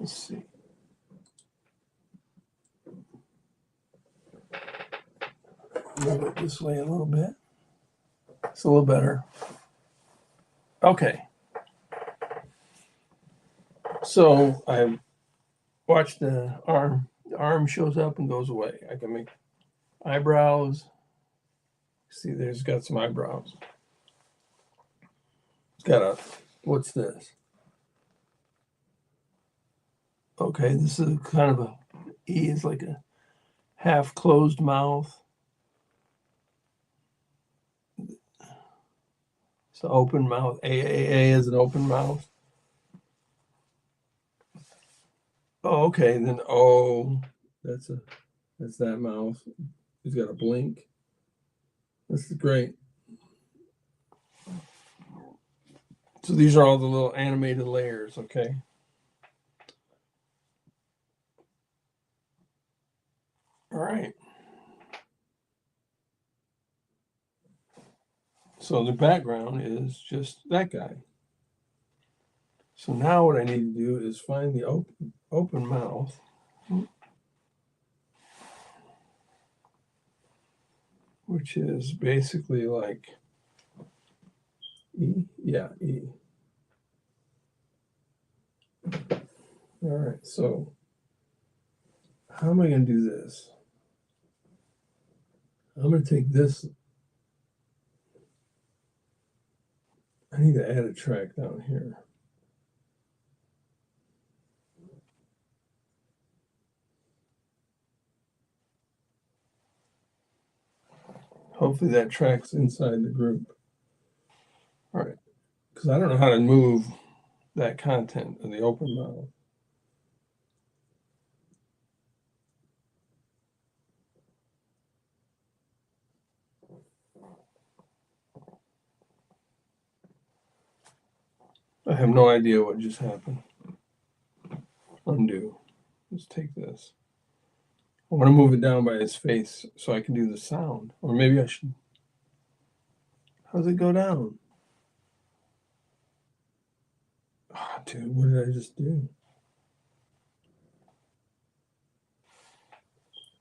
Let's see. Move it this way a little bit. It's a little better. Okay. So I watched the arm. The arm shows up and goes away. I can make eyebrows. See, there's got some eyebrows. It's got a, what's this? Okay, this is kind of a E, is like a half closed mouth. It's an open mouth. A is an open mouth. Oh, okay. Then O, that's that mouth. He's got a blink. This is great. So these are all the little animated layers, okay? All right. So the background is just that guy. So now what I need to do is find the open mouth. Which is basically like E. Yeah, E. All right, so how am I going to do this? I'm going to take this. I need to add a track down here. Hopefully that track's inside the group. All right, because I don't know how to move that content in the open mouth. I have no idea what just happened. Undo. Let's take this. I want to move it down by his face so I can do the sound. Or maybe I should. How does it go down? Oh, dude, what did I just do?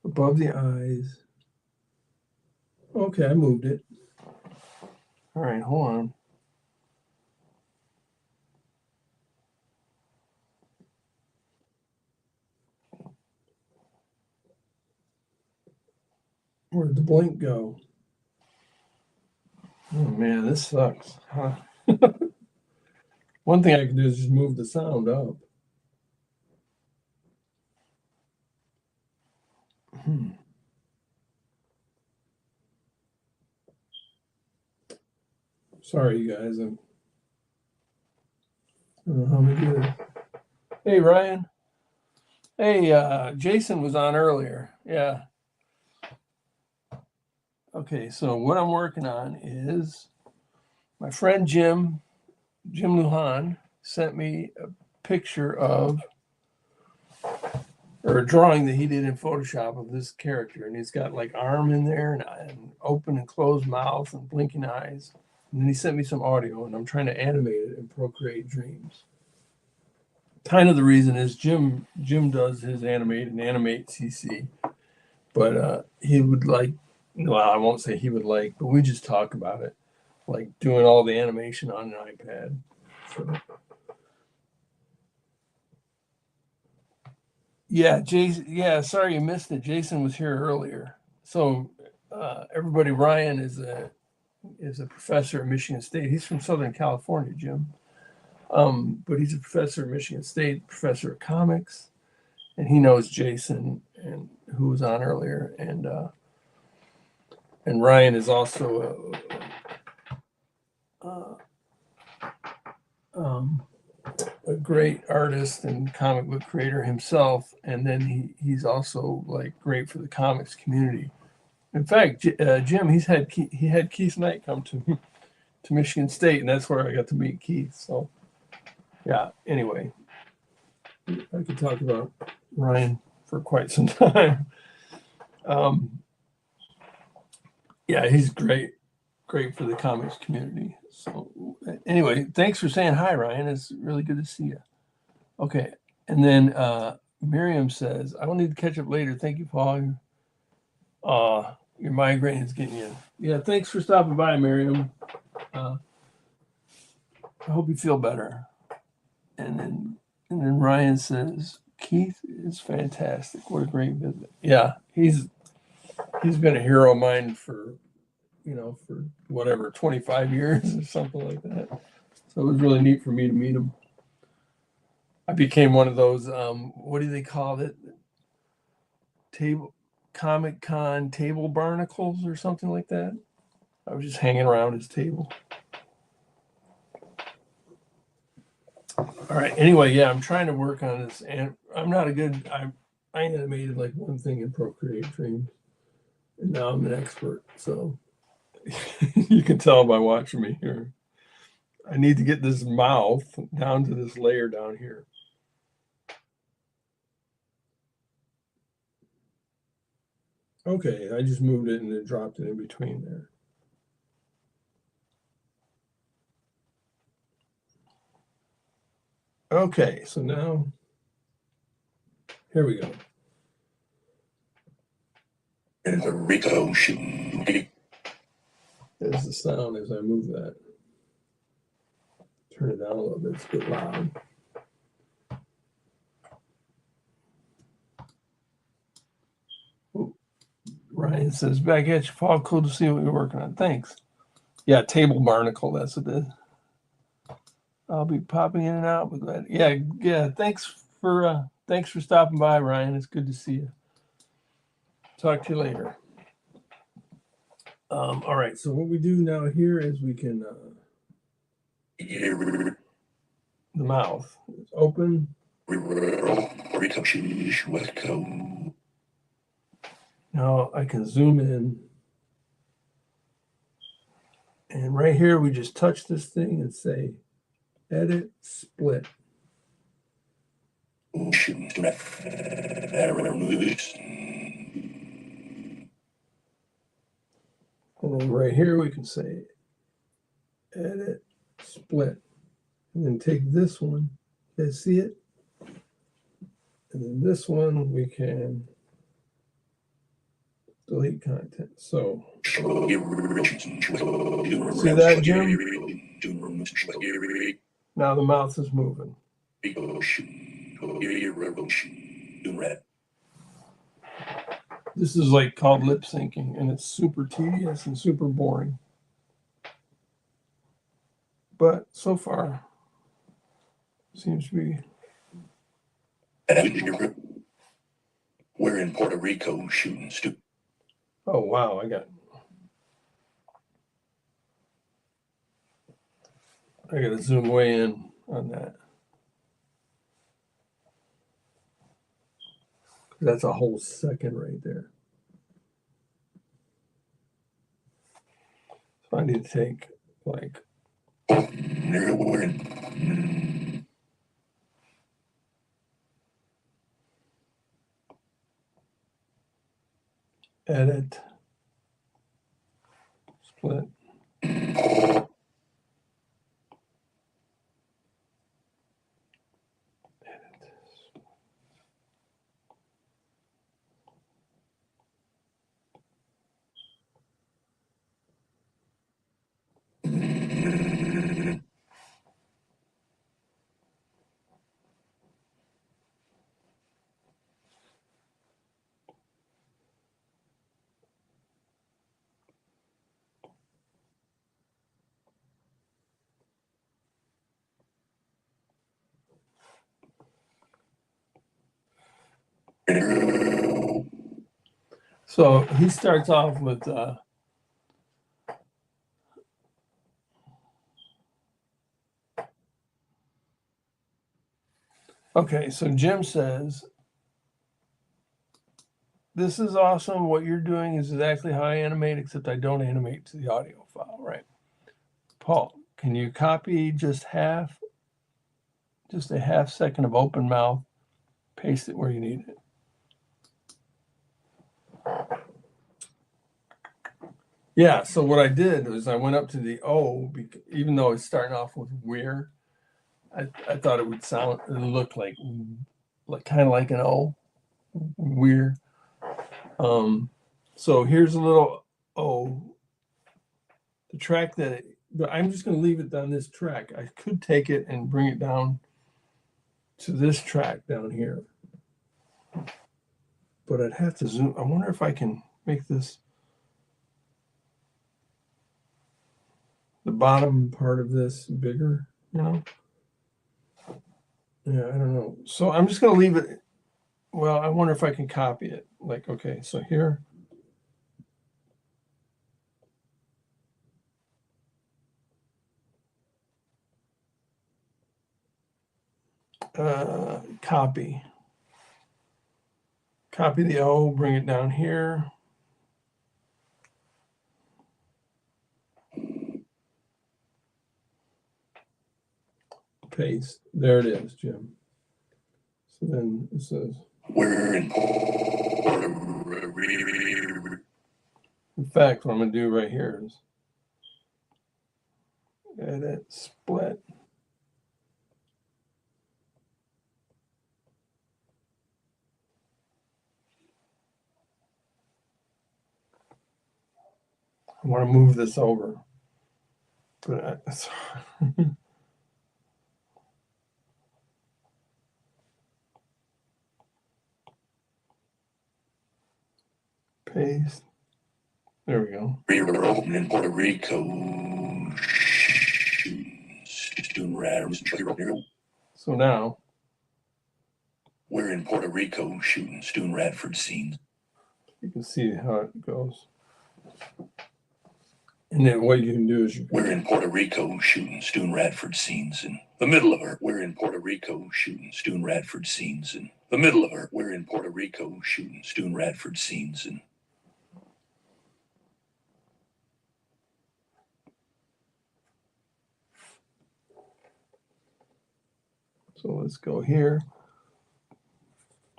above the eyes. Okay, I moved it. All right, hold on. Where'd the blink go? Oh man, this sucks. Huh? One thing I can do is just move the sound up. Sorry, you guys. I don't know how to do it. Hey, Ryan. Hey, Jason was on earlier. Yeah. Okay, so what I'm working on is my friend Jim Luhan sent me a picture of, or a drawing that he did in Photoshop of this character. And he's got like arm in there and open and closed mouth and blinking eyes. And then he sent me some audio, and I'm trying to animate it in Procreate Dreams. Kind of the reason is Jim does his animate CC, but he would like, well, I won't say he would like, but we just talk about it, like doing all the animation on an iPad. So, yeah, Jason. Yeah, sorry you missed it. Jason was here earlier. So everybody, Ryan is a professor at Michigan State. He's from Southern California, Jim. But he's a professor at Michigan State, professor of comics, and he knows Jason, and who was on earlier, and Ryan is also a great artist and comic book creator himself, and then he's also like great for the comics community. In fact, Jim, he had Keith Knight come to Michigan State, and that's where I got to meet Keith. So, yeah. Anyway, I could talk about Ryan for quite some time. Yeah, he's great for the comics community. So, anyway, thanks for saying hi, Ryan. It's really good to see you. Okay, and then Miriam says, "I will need to catch up later. Thank you, Paul. Your migraine is getting you." Yeah, thanks for stopping by, Miriam. I hope you feel better. And then Ryan says, "Keith is fantastic. What a great visit." Yeah, he's been a hero of mine for whatever 25 years or something like that. So it was really neat for me to meet him. I became one of those what do they call it? Comic Con table barnacles or something like that. I was just hanging around his table. All right. Anyway, yeah, I'm trying to work on this, and I'm not a good. I animated like one thing in Procreate Dreams, and now I'm an expert. So you can tell by watching me here. I need to get this mouth down to this layer down here. Okay, I just moved it and it dropped it in between there. Okay, so now, here we go. And the Rico shooting. There's the sound as I move that. Turn it down a little bit, it's a bit loud. Ooh. Ryan says, "Back at you, Paul. Cool to see what you're working on." Thanks. Yeah, table barnacle, that's what it is. I'll be popping in and out. We're glad. Yeah. Thanks for stopping by, Ryan. It's good to see you. Talk to you later. All right. So what we do now here is we can the mouth is open. Now I can zoom in, and right here we just touch this thing and say, "Edit, split." And then right here we can say, "Edit, split," and then take this one. You guys see it? And then this one we can delete content. So See that, Jim? Now the mouse is moving. This is like called lip syncing, and it's super tedious and super boring. But so far, seems to be. We're in Puerto Rico shooting Stu. Oh wow, I got to zoom way in on that. That's a whole second right there. So I need to take like. Edit. Split. So he starts off with okay, so Jim says, this is awesome. What you're doing is exactly how I animate, except I don't animate to the audio file, right? Paul, can you copy just a half second of open mouth, paste it where you need it? Yeah, so what I did was I went up to the O, even though it's starting off with weird, I thought it would look like kind of like an O, weird. So here's a little O. The track but I'm just going to leave it on this track. I could take it and bring it down to this track down here, but I'd have to zoom. I wonder if I can make this the bottom part of this bigger, Yeah, I don't know. So I'm just going to leave it. Well, I wonder if I can copy it. Like, okay, so here. Copy the O, bring it down here. Paste. There it is, Jim. So then it says, we're in fact, what I'm going to do right here is edit, split. I want to move this over, but paste. There we go. We're open in Puerto Rico. So now we're in Puerto Rico shooting Stu Radford scenes. you can see how it goes. And then what you can do is we're in Puerto Rico shooting Stu Radford scenes in the middle of her. We're in Puerto Rico shooting Stu Radford scenes in the middle of her. We're in Puerto Rico shooting Stu Radford scenes in. So let's go here.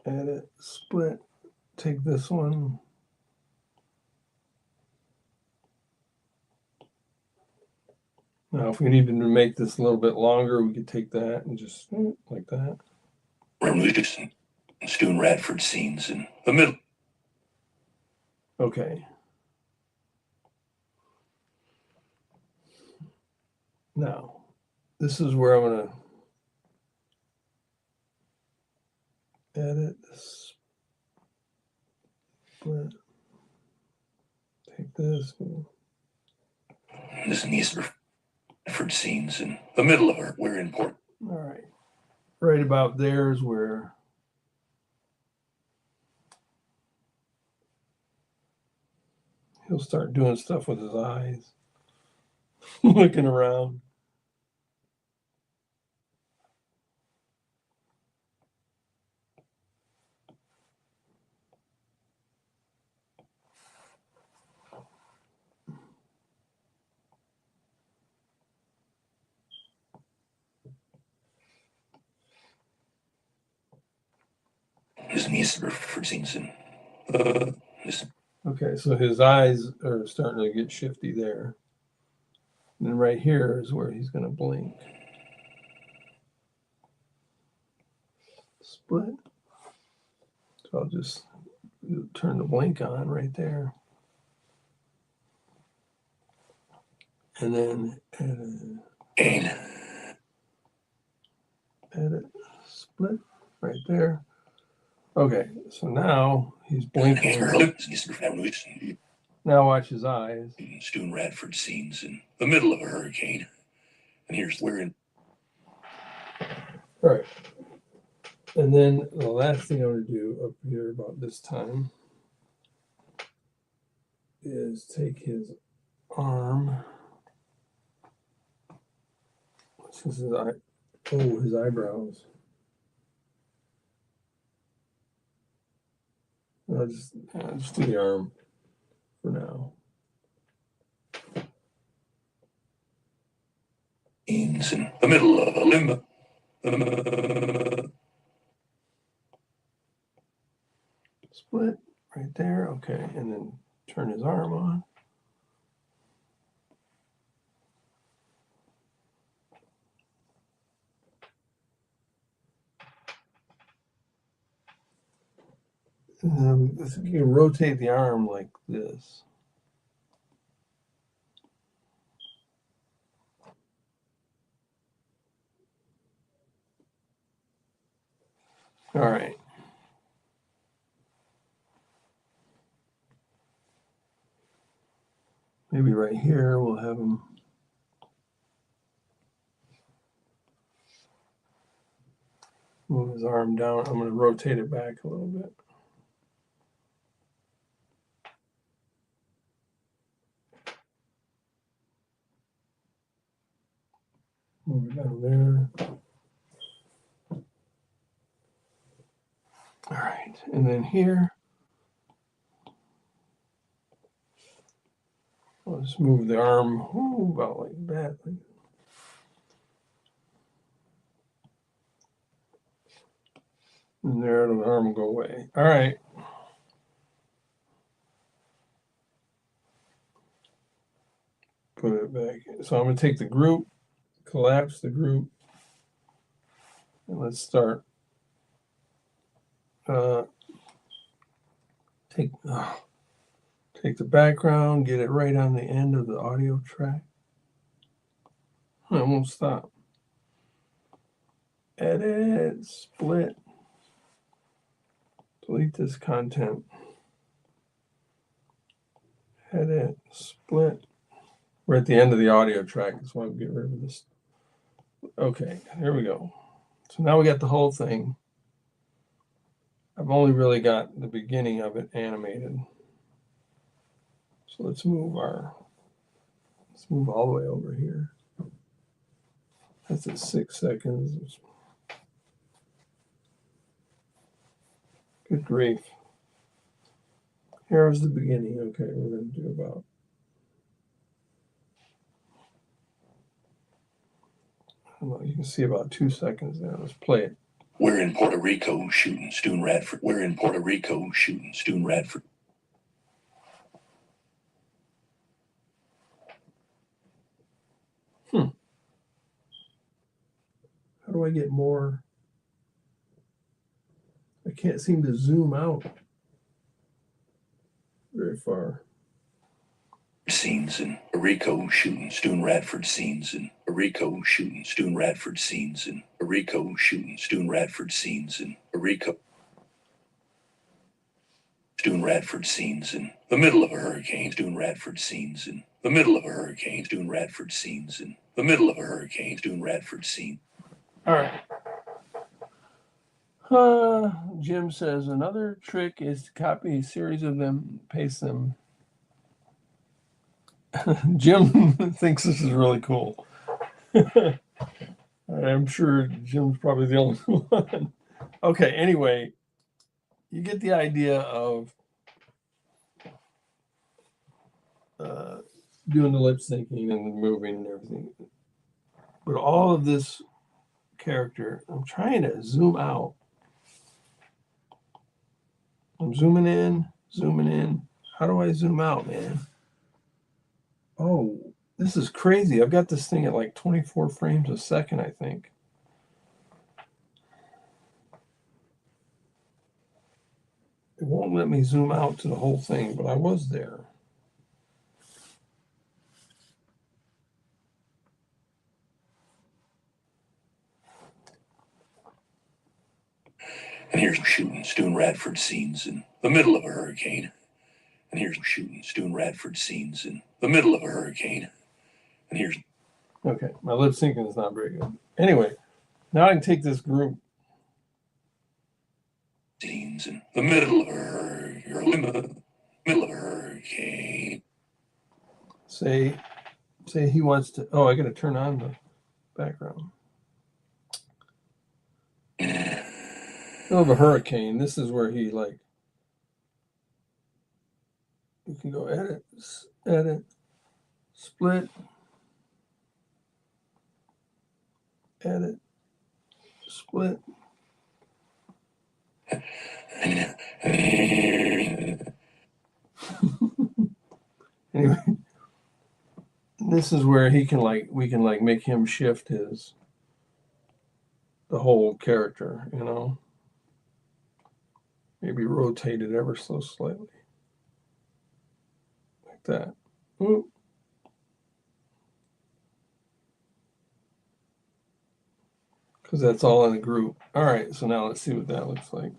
Edit, split, take this one. Now, if we needed to make this a little bit longer, we could take that and just like that. Stu Radford scenes in the middle. Okay. Now, this is where I'm going to edit this. Split. Take this. This needs Redford scenes in the middle of her. We're in Port. All right. Right about there is where he'll start doing stuff with his eyes, looking around. This needs Redford scenes in this. Okay, so his eyes are starting to get shifty there. And then right here is where he's going to blink. Split. So I'll just turn the blink on right there. And then edit, split right there. Okay, so now he's blinking. Now watch his eyes. Student Radford scenes in the middle of a hurricane. And here's where in. All right. And then the last thing I'm going to do up here about this time is take his arm. This is his eyebrows. I'll just do the arm for now. In the middle of a limbo. Split right there. Okay, and then turn his arm on. And then you can rotate the arm like this. All right. Maybe right here we'll have him. Move his arm down. I'm going to rotate it back a little bit. Move it down there. All right. And then here, I'll just move the arm about like that. And there, the arm will go away. All right. Put it back. So I'm going to take the group, collapse the group, and let's start. Take the background, get it right on the end of the audio track. I won't stop. Edit, split, delete this content. Edit, split. We're at the end of the audio track, so I'll get rid of this. Okay, here we go. So now we got the whole thing. I've only really got the beginning of it animated. So let's move all the way over here. That's at 6 seconds. Good grief. Here's the beginning. Okay, we're going to do about. I don't know, you can see about 2 seconds there. Let's play it. We're in Puerto Rico shooting Student Radford. We're in Puerto Rico shooting Student Radford. How do I get more? I can't seem to zoom out very very far. Scenes in Rico shooting Stu Radford scenes in Rico shooting Stu Radford scenes in Rico shooting Stu Radford scenes in Rico Stu Radford scenes in the middle of a hurricane. Stu Radford scenes in the middle of a hurricane. Stu Radford scenes in the middle of a hurricane. Stu Radford scene. All right. Jim says another trick is to copy a series of them, paste them. Jim thinks this is really cool. I'm sure Jim's probably the only one. Okay, anyway, you get the idea of doing the lip syncing and the moving and everything. But all of this character, I'm trying to zoom out. I'm zooming in, zooming in. How do I zoom out, man? Oh, this is crazy. I've got this thing at like 24 frames a second, I think. It won't let me zoom out to the whole thing, but I was there. And here's shooting Stu Radford scenes in the middle of a hurricane. And here's shooting Stu Radford scenes in the middle of a hurricane. And here's okay, my lip syncing is not very good. Anyway, now I can take this group. Scenes in the middle of a hurricane. Say he wants to. Oh, I got to turn on the background. Middle of a hurricane. This is where he like. You can go edit, split, edit, split. Anyway, this is where we can make him shift the whole character, maybe rotate it ever so slightly, like that. Ooh. Because that's all in a group. All right, so now let's see what that looks like.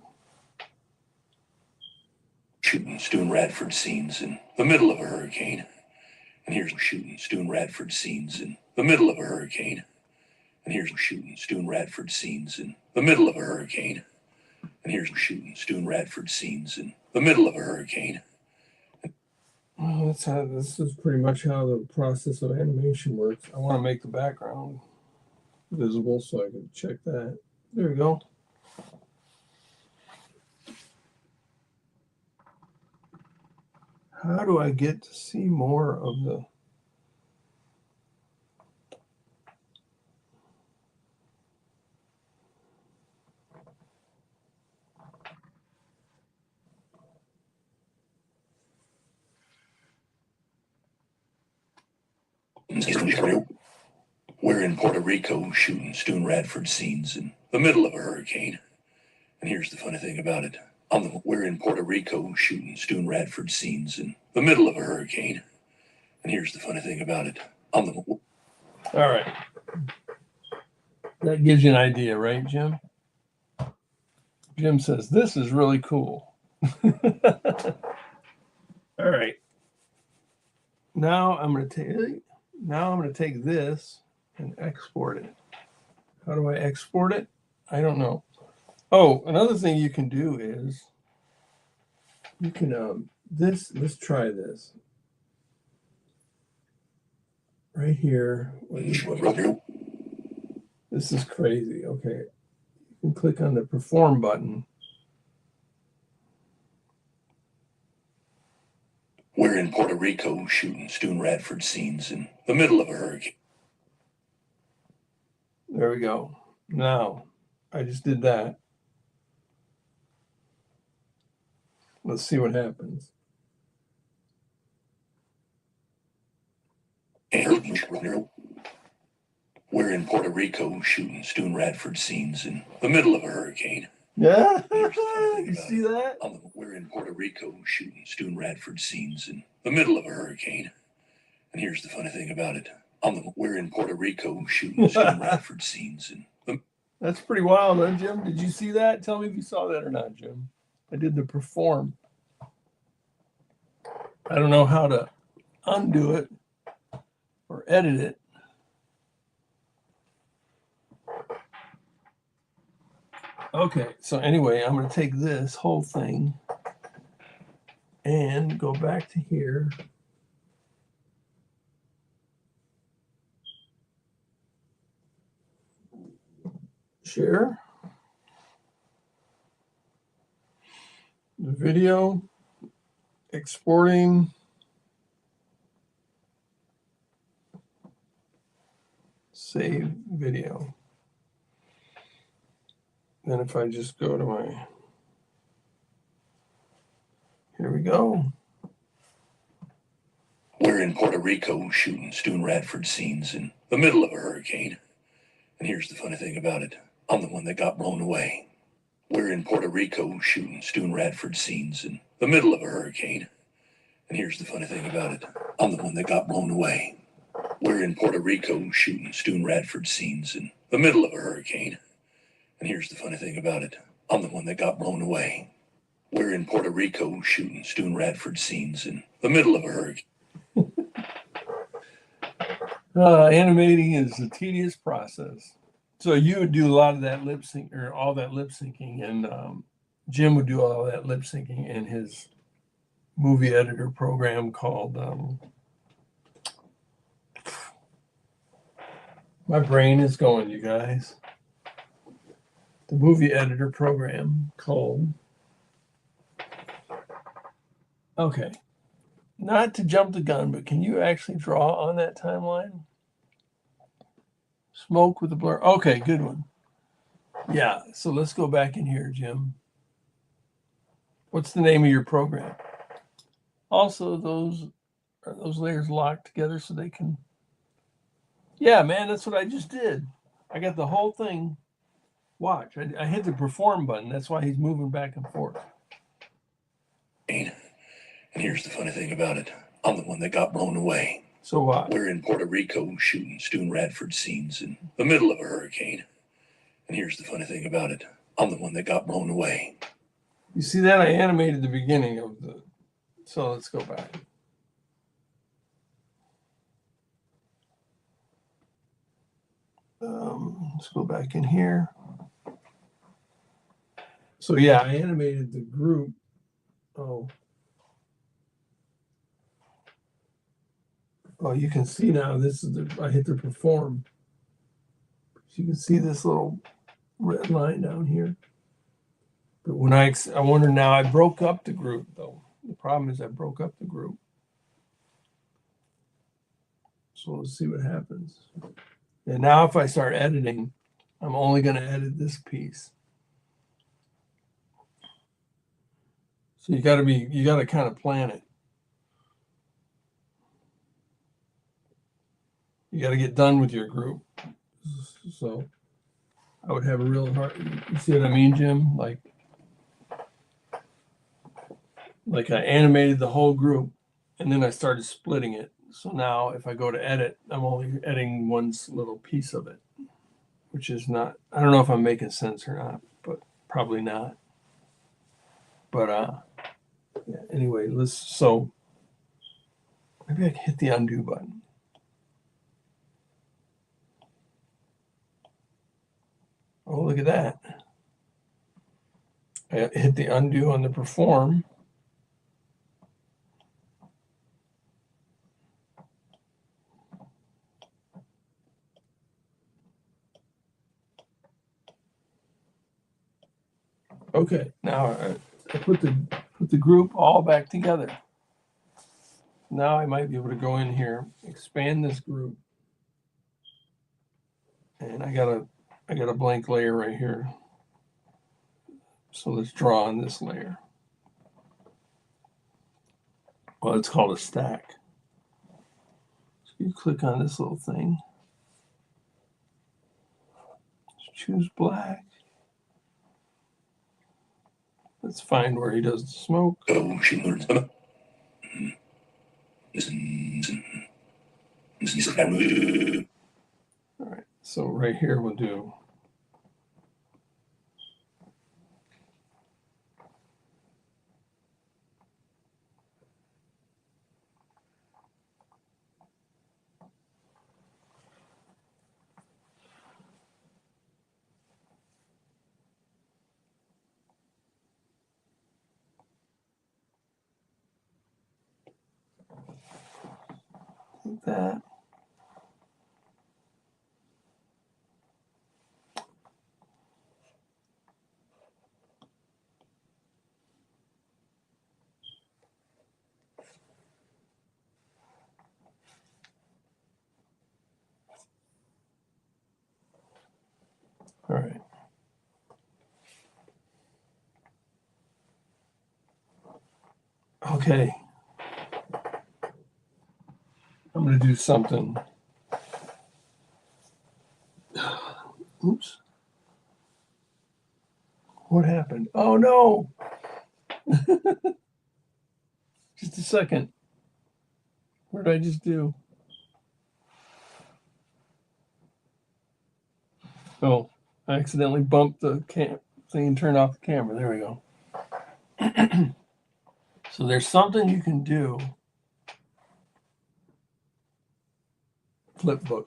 Shooting Stu Radford scenes in the middle of a hurricane. And here's shooting Stu Radford scenes in the middle of a hurricane. And here's shooting Stu Radford scenes in the middle of a hurricane. And here's shooting Stu Radford scenes in the middle of a hurricane. Well, this is pretty much how the process of animation works. I want to make the background visible so I can check that. There we go. How do I get to see more of the... We're in Puerto Rico shooting Stu Radford scenes in the middle of a hurricane. And here's the funny thing about it. We're in Puerto Rico shooting Stu Radford scenes in the middle of a hurricane. And here's the funny thing about it. All right. That gives you an idea, right, Jim? Jim says, this is really cool. All right. Now I'm going to take this and export it. How do I export it? I don't know. Oh, another thing you can do is you can let's try this. Right here. This is crazy. Okay. You can click on the perform button. We're in Puerto Rico shooting Stu Radford scenes in the middle of a hurricane. There we go. Now, I just did that. Let's see what happens. We're in Puerto Rico shooting Stu Radford scenes in the middle of a hurricane. Yeah, Here's the funny thing you about see it. that? We're in Puerto Rico shooting Stu Radford scenes in the middle of a hurricane. And here's the funny thing about it. We're in Puerto Rico shooting Stu Radford scenes in the. That's pretty wild, huh, Jim? Did you see that? Tell me if you saw that or not, Jim. I did the perform. I don't know how to undo it or edit it. Okay, so anyway, I'm going to take this whole thing and go back to here. Share the video, exporting, save video. Then if I just go to my, here we go. We're in Puerto Rico shooting Stu Radford scenes in the middle of a hurricane. And here's the funny thing about it. I'm the one that got blown away. We're in Puerto Rico shooting Stu Radford scenes in the middle of a hurricane. And here's the funny thing about it. I'm the one that got blown away. We're in Puerto Rico shooting Stu Radford scenes in the middle of a hurricane. And here's the funny thing about it. I'm the one that got blown away. We're in Puerto Rico shooting Stu Radford scenes in the middle of a hurricane. Animating is a tedious process. So you would do a lot of that lip sync or all that lip syncing, and Jim would do all that lip syncing in his movie editor program called my brain is going, you guys. The movie editor program called, okay, not to jump the gun, but can you actually draw on that timeline? Smoke with a blur. Okay, good one. Yeah, so let's go back in here, Jim. What's the name of your program? Also, are those layers locked together so they can. Yeah, man, that's what I just did. I got the whole thing. Watch, I hit the perform button. That's why he's moving back and forth. And here's the funny thing about it. I'm the one that got blown away. So what? We're in Puerto Rico shooting Stu Radford scenes in the middle of a hurricane. And here's the funny thing about it. I'm the one that got blown away. You see that? I animated the beginning of the. So let's go back. Let's go back in here. So yeah, I animated the group. Oh, you can see now. This is I hit the perform. So you can see this little red line down here. But when I wonder now, I broke up the group though. The problem is I broke up the group. So let's see what happens. And now if I start editing, I'm only going to edit this piece. So you got to kind of plan it. You got to get done with your group. So I would have a real hard, you see what I mean, Jim? Like I animated the whole group and then I started splitting it. So now if I go to edit, I'm only editing one little piece of it, which is not, I don't know if I'm making sense or not, but probably not. But yeah, anyway, so maybe I can hit the undo button. Oh, look at that. I hit the undo on the perform. Okay, now I put the group all back together. Now I might be able to go in here, expand this group. And I got a blank layer right here. So let's draw on this layer. Well, it's called a stack. So you click on this little thing. Choose black. Let's find where he does the smoke. Oh, she learns. All right, so right here we'll do that. All right. Okay. I'm going to do something. Oops. What happened? Oh, no. Just a second. What did I just do? Oh, I accidentally bumped the thing and turned off the camera. There we go. So there's something you can do. Flipbook.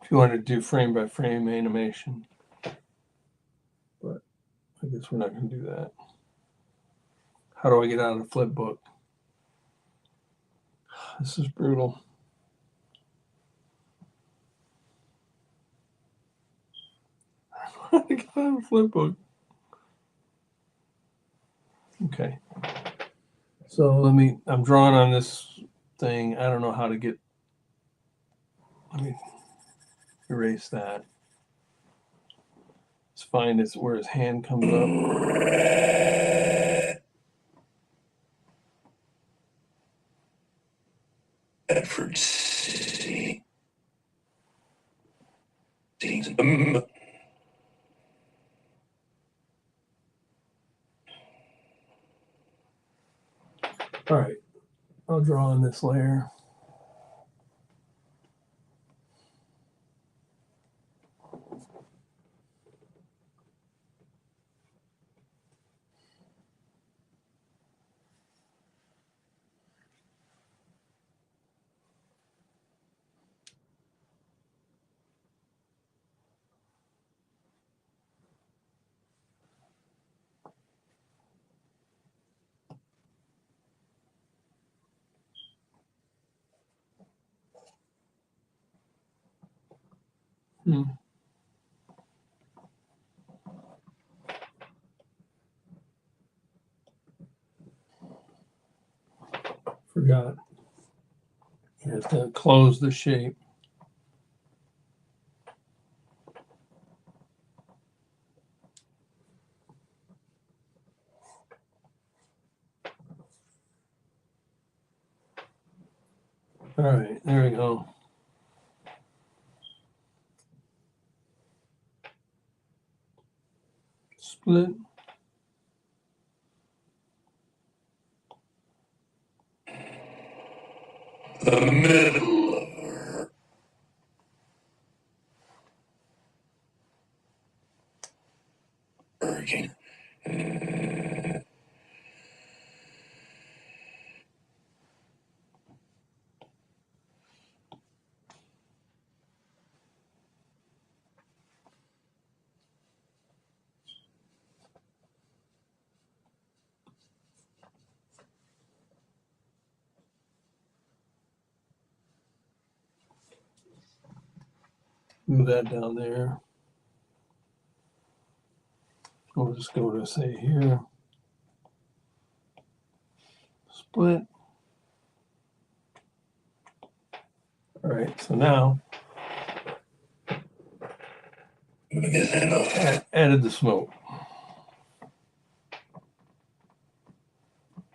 If you want to do frame by frame animation. But I guess we're not going to do that. How do I get out of the flipbook? This is brutal. How do I get out of the flipbook? Okay. So I'm drawing on this thing. I don't know how to get, let me erase that. Let's find where his hand comes up. Redford scenes. All right. I'll draw on this layer. Forgot. You have to close the shape. All right, there we go. Split. The middle of her hurricane. Move that down there. We'll just go to say here, split. All right, so now added the smoke.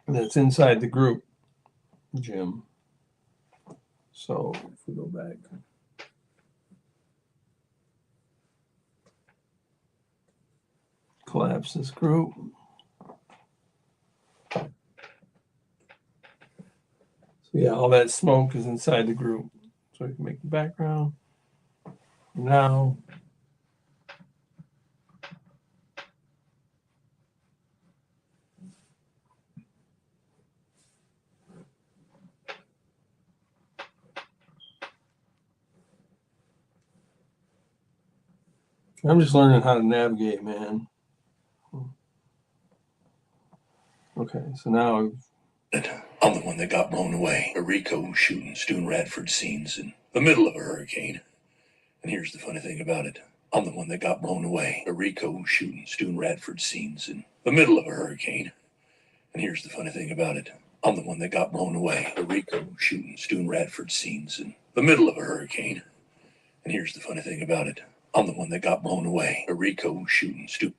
And that's inside the group, Jim. So if we go back. Collapse this group. So yeah, all that smoke is inside the group. So we can make the background. Now I'm just learning how to navigate, man. Okay, so now I'm the one that got blown away. A Rico shooting Stu Radford scenes in the middle of a hurricane. And here's the funny thing about it. I'm the one that got blown away. A Rico shooting Stu Radford scenes in the middle of a hurricane. And here's the funny thing about it. I'm the one that got blown away. A Rico shooting Stu Radford scenes in the middle of a hurricane. And here's the funny thing about it. I'm the one that got blown away. A Rico shooting Stu.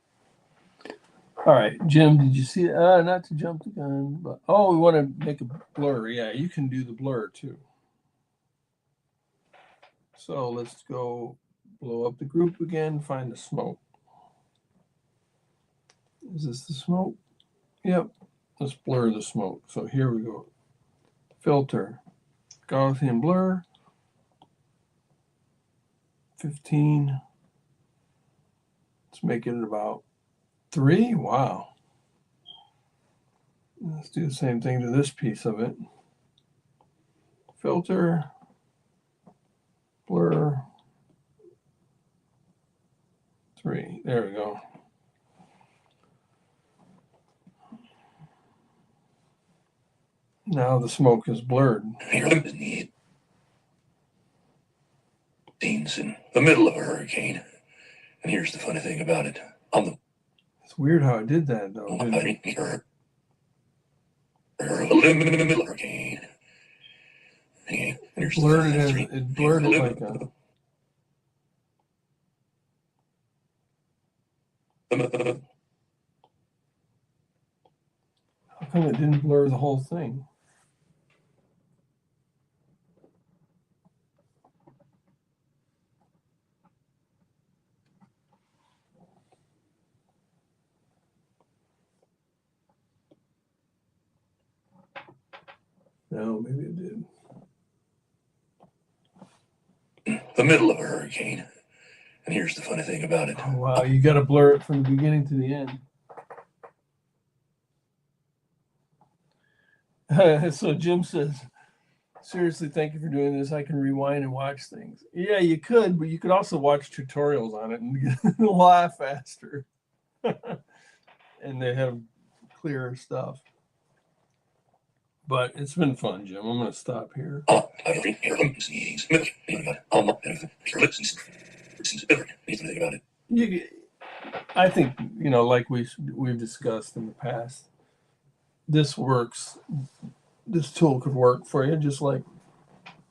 all right, Jim, did you see it? Not to jump the gun, but we want to make a blur. Yeah, you can do the blur too. So let's go blow up the group again, find the smoke. Is this the smoke? Yep. Let's blur the smoke. So here we go. Filter, Gaussian blur, 15. Let's make it about 3. Wow. Let's do the same thing to this piece of it. Filter, blur, 3. There we go. Now the smoke is blurred. Scenes in the middle of a hurricane. And here's the funny thing about it. It's weird how it did that, though. In the middle of a hurricane. It blurred it like a... How come it didn't blur the whole thing? No, maybe it did. The middle of a hurricane. And here's the funny thing about it. Oh, wow, you got to blur it from the beginning to the end. So Jim says, seriously, thank you for doing this. I can rewind and watch things. Yeah, you could, but you could also watch tutorials on it and get a lot faster. And they have clearer stuff. But it's been fun, Jim. I'm going to stop here. I think, like we've discussed in the past, this works. This tool could work for you just like,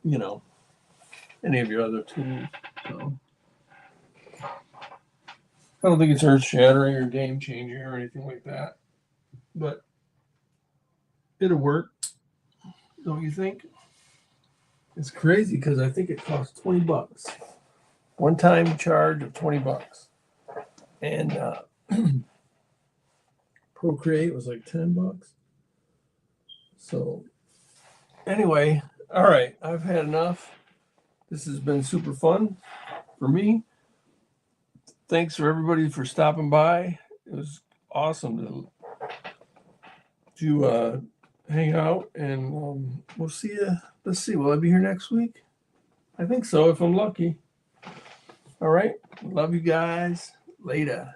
any of your other tools. So I don't think it's earth-shattering or game-changing or anything like that. But it'll work, don't you think? It's crazy because I think it costs $20. One-time charge of $20. And Procreate was like $10. So anyway, all right, I've had enough. This has been super fun for me. Thanks for everybody for stopping by. It was awesome to hang out, and we'll see you. Let's see, will I be here next week? I think so, if I'm lucky. All right, love you guys. Later.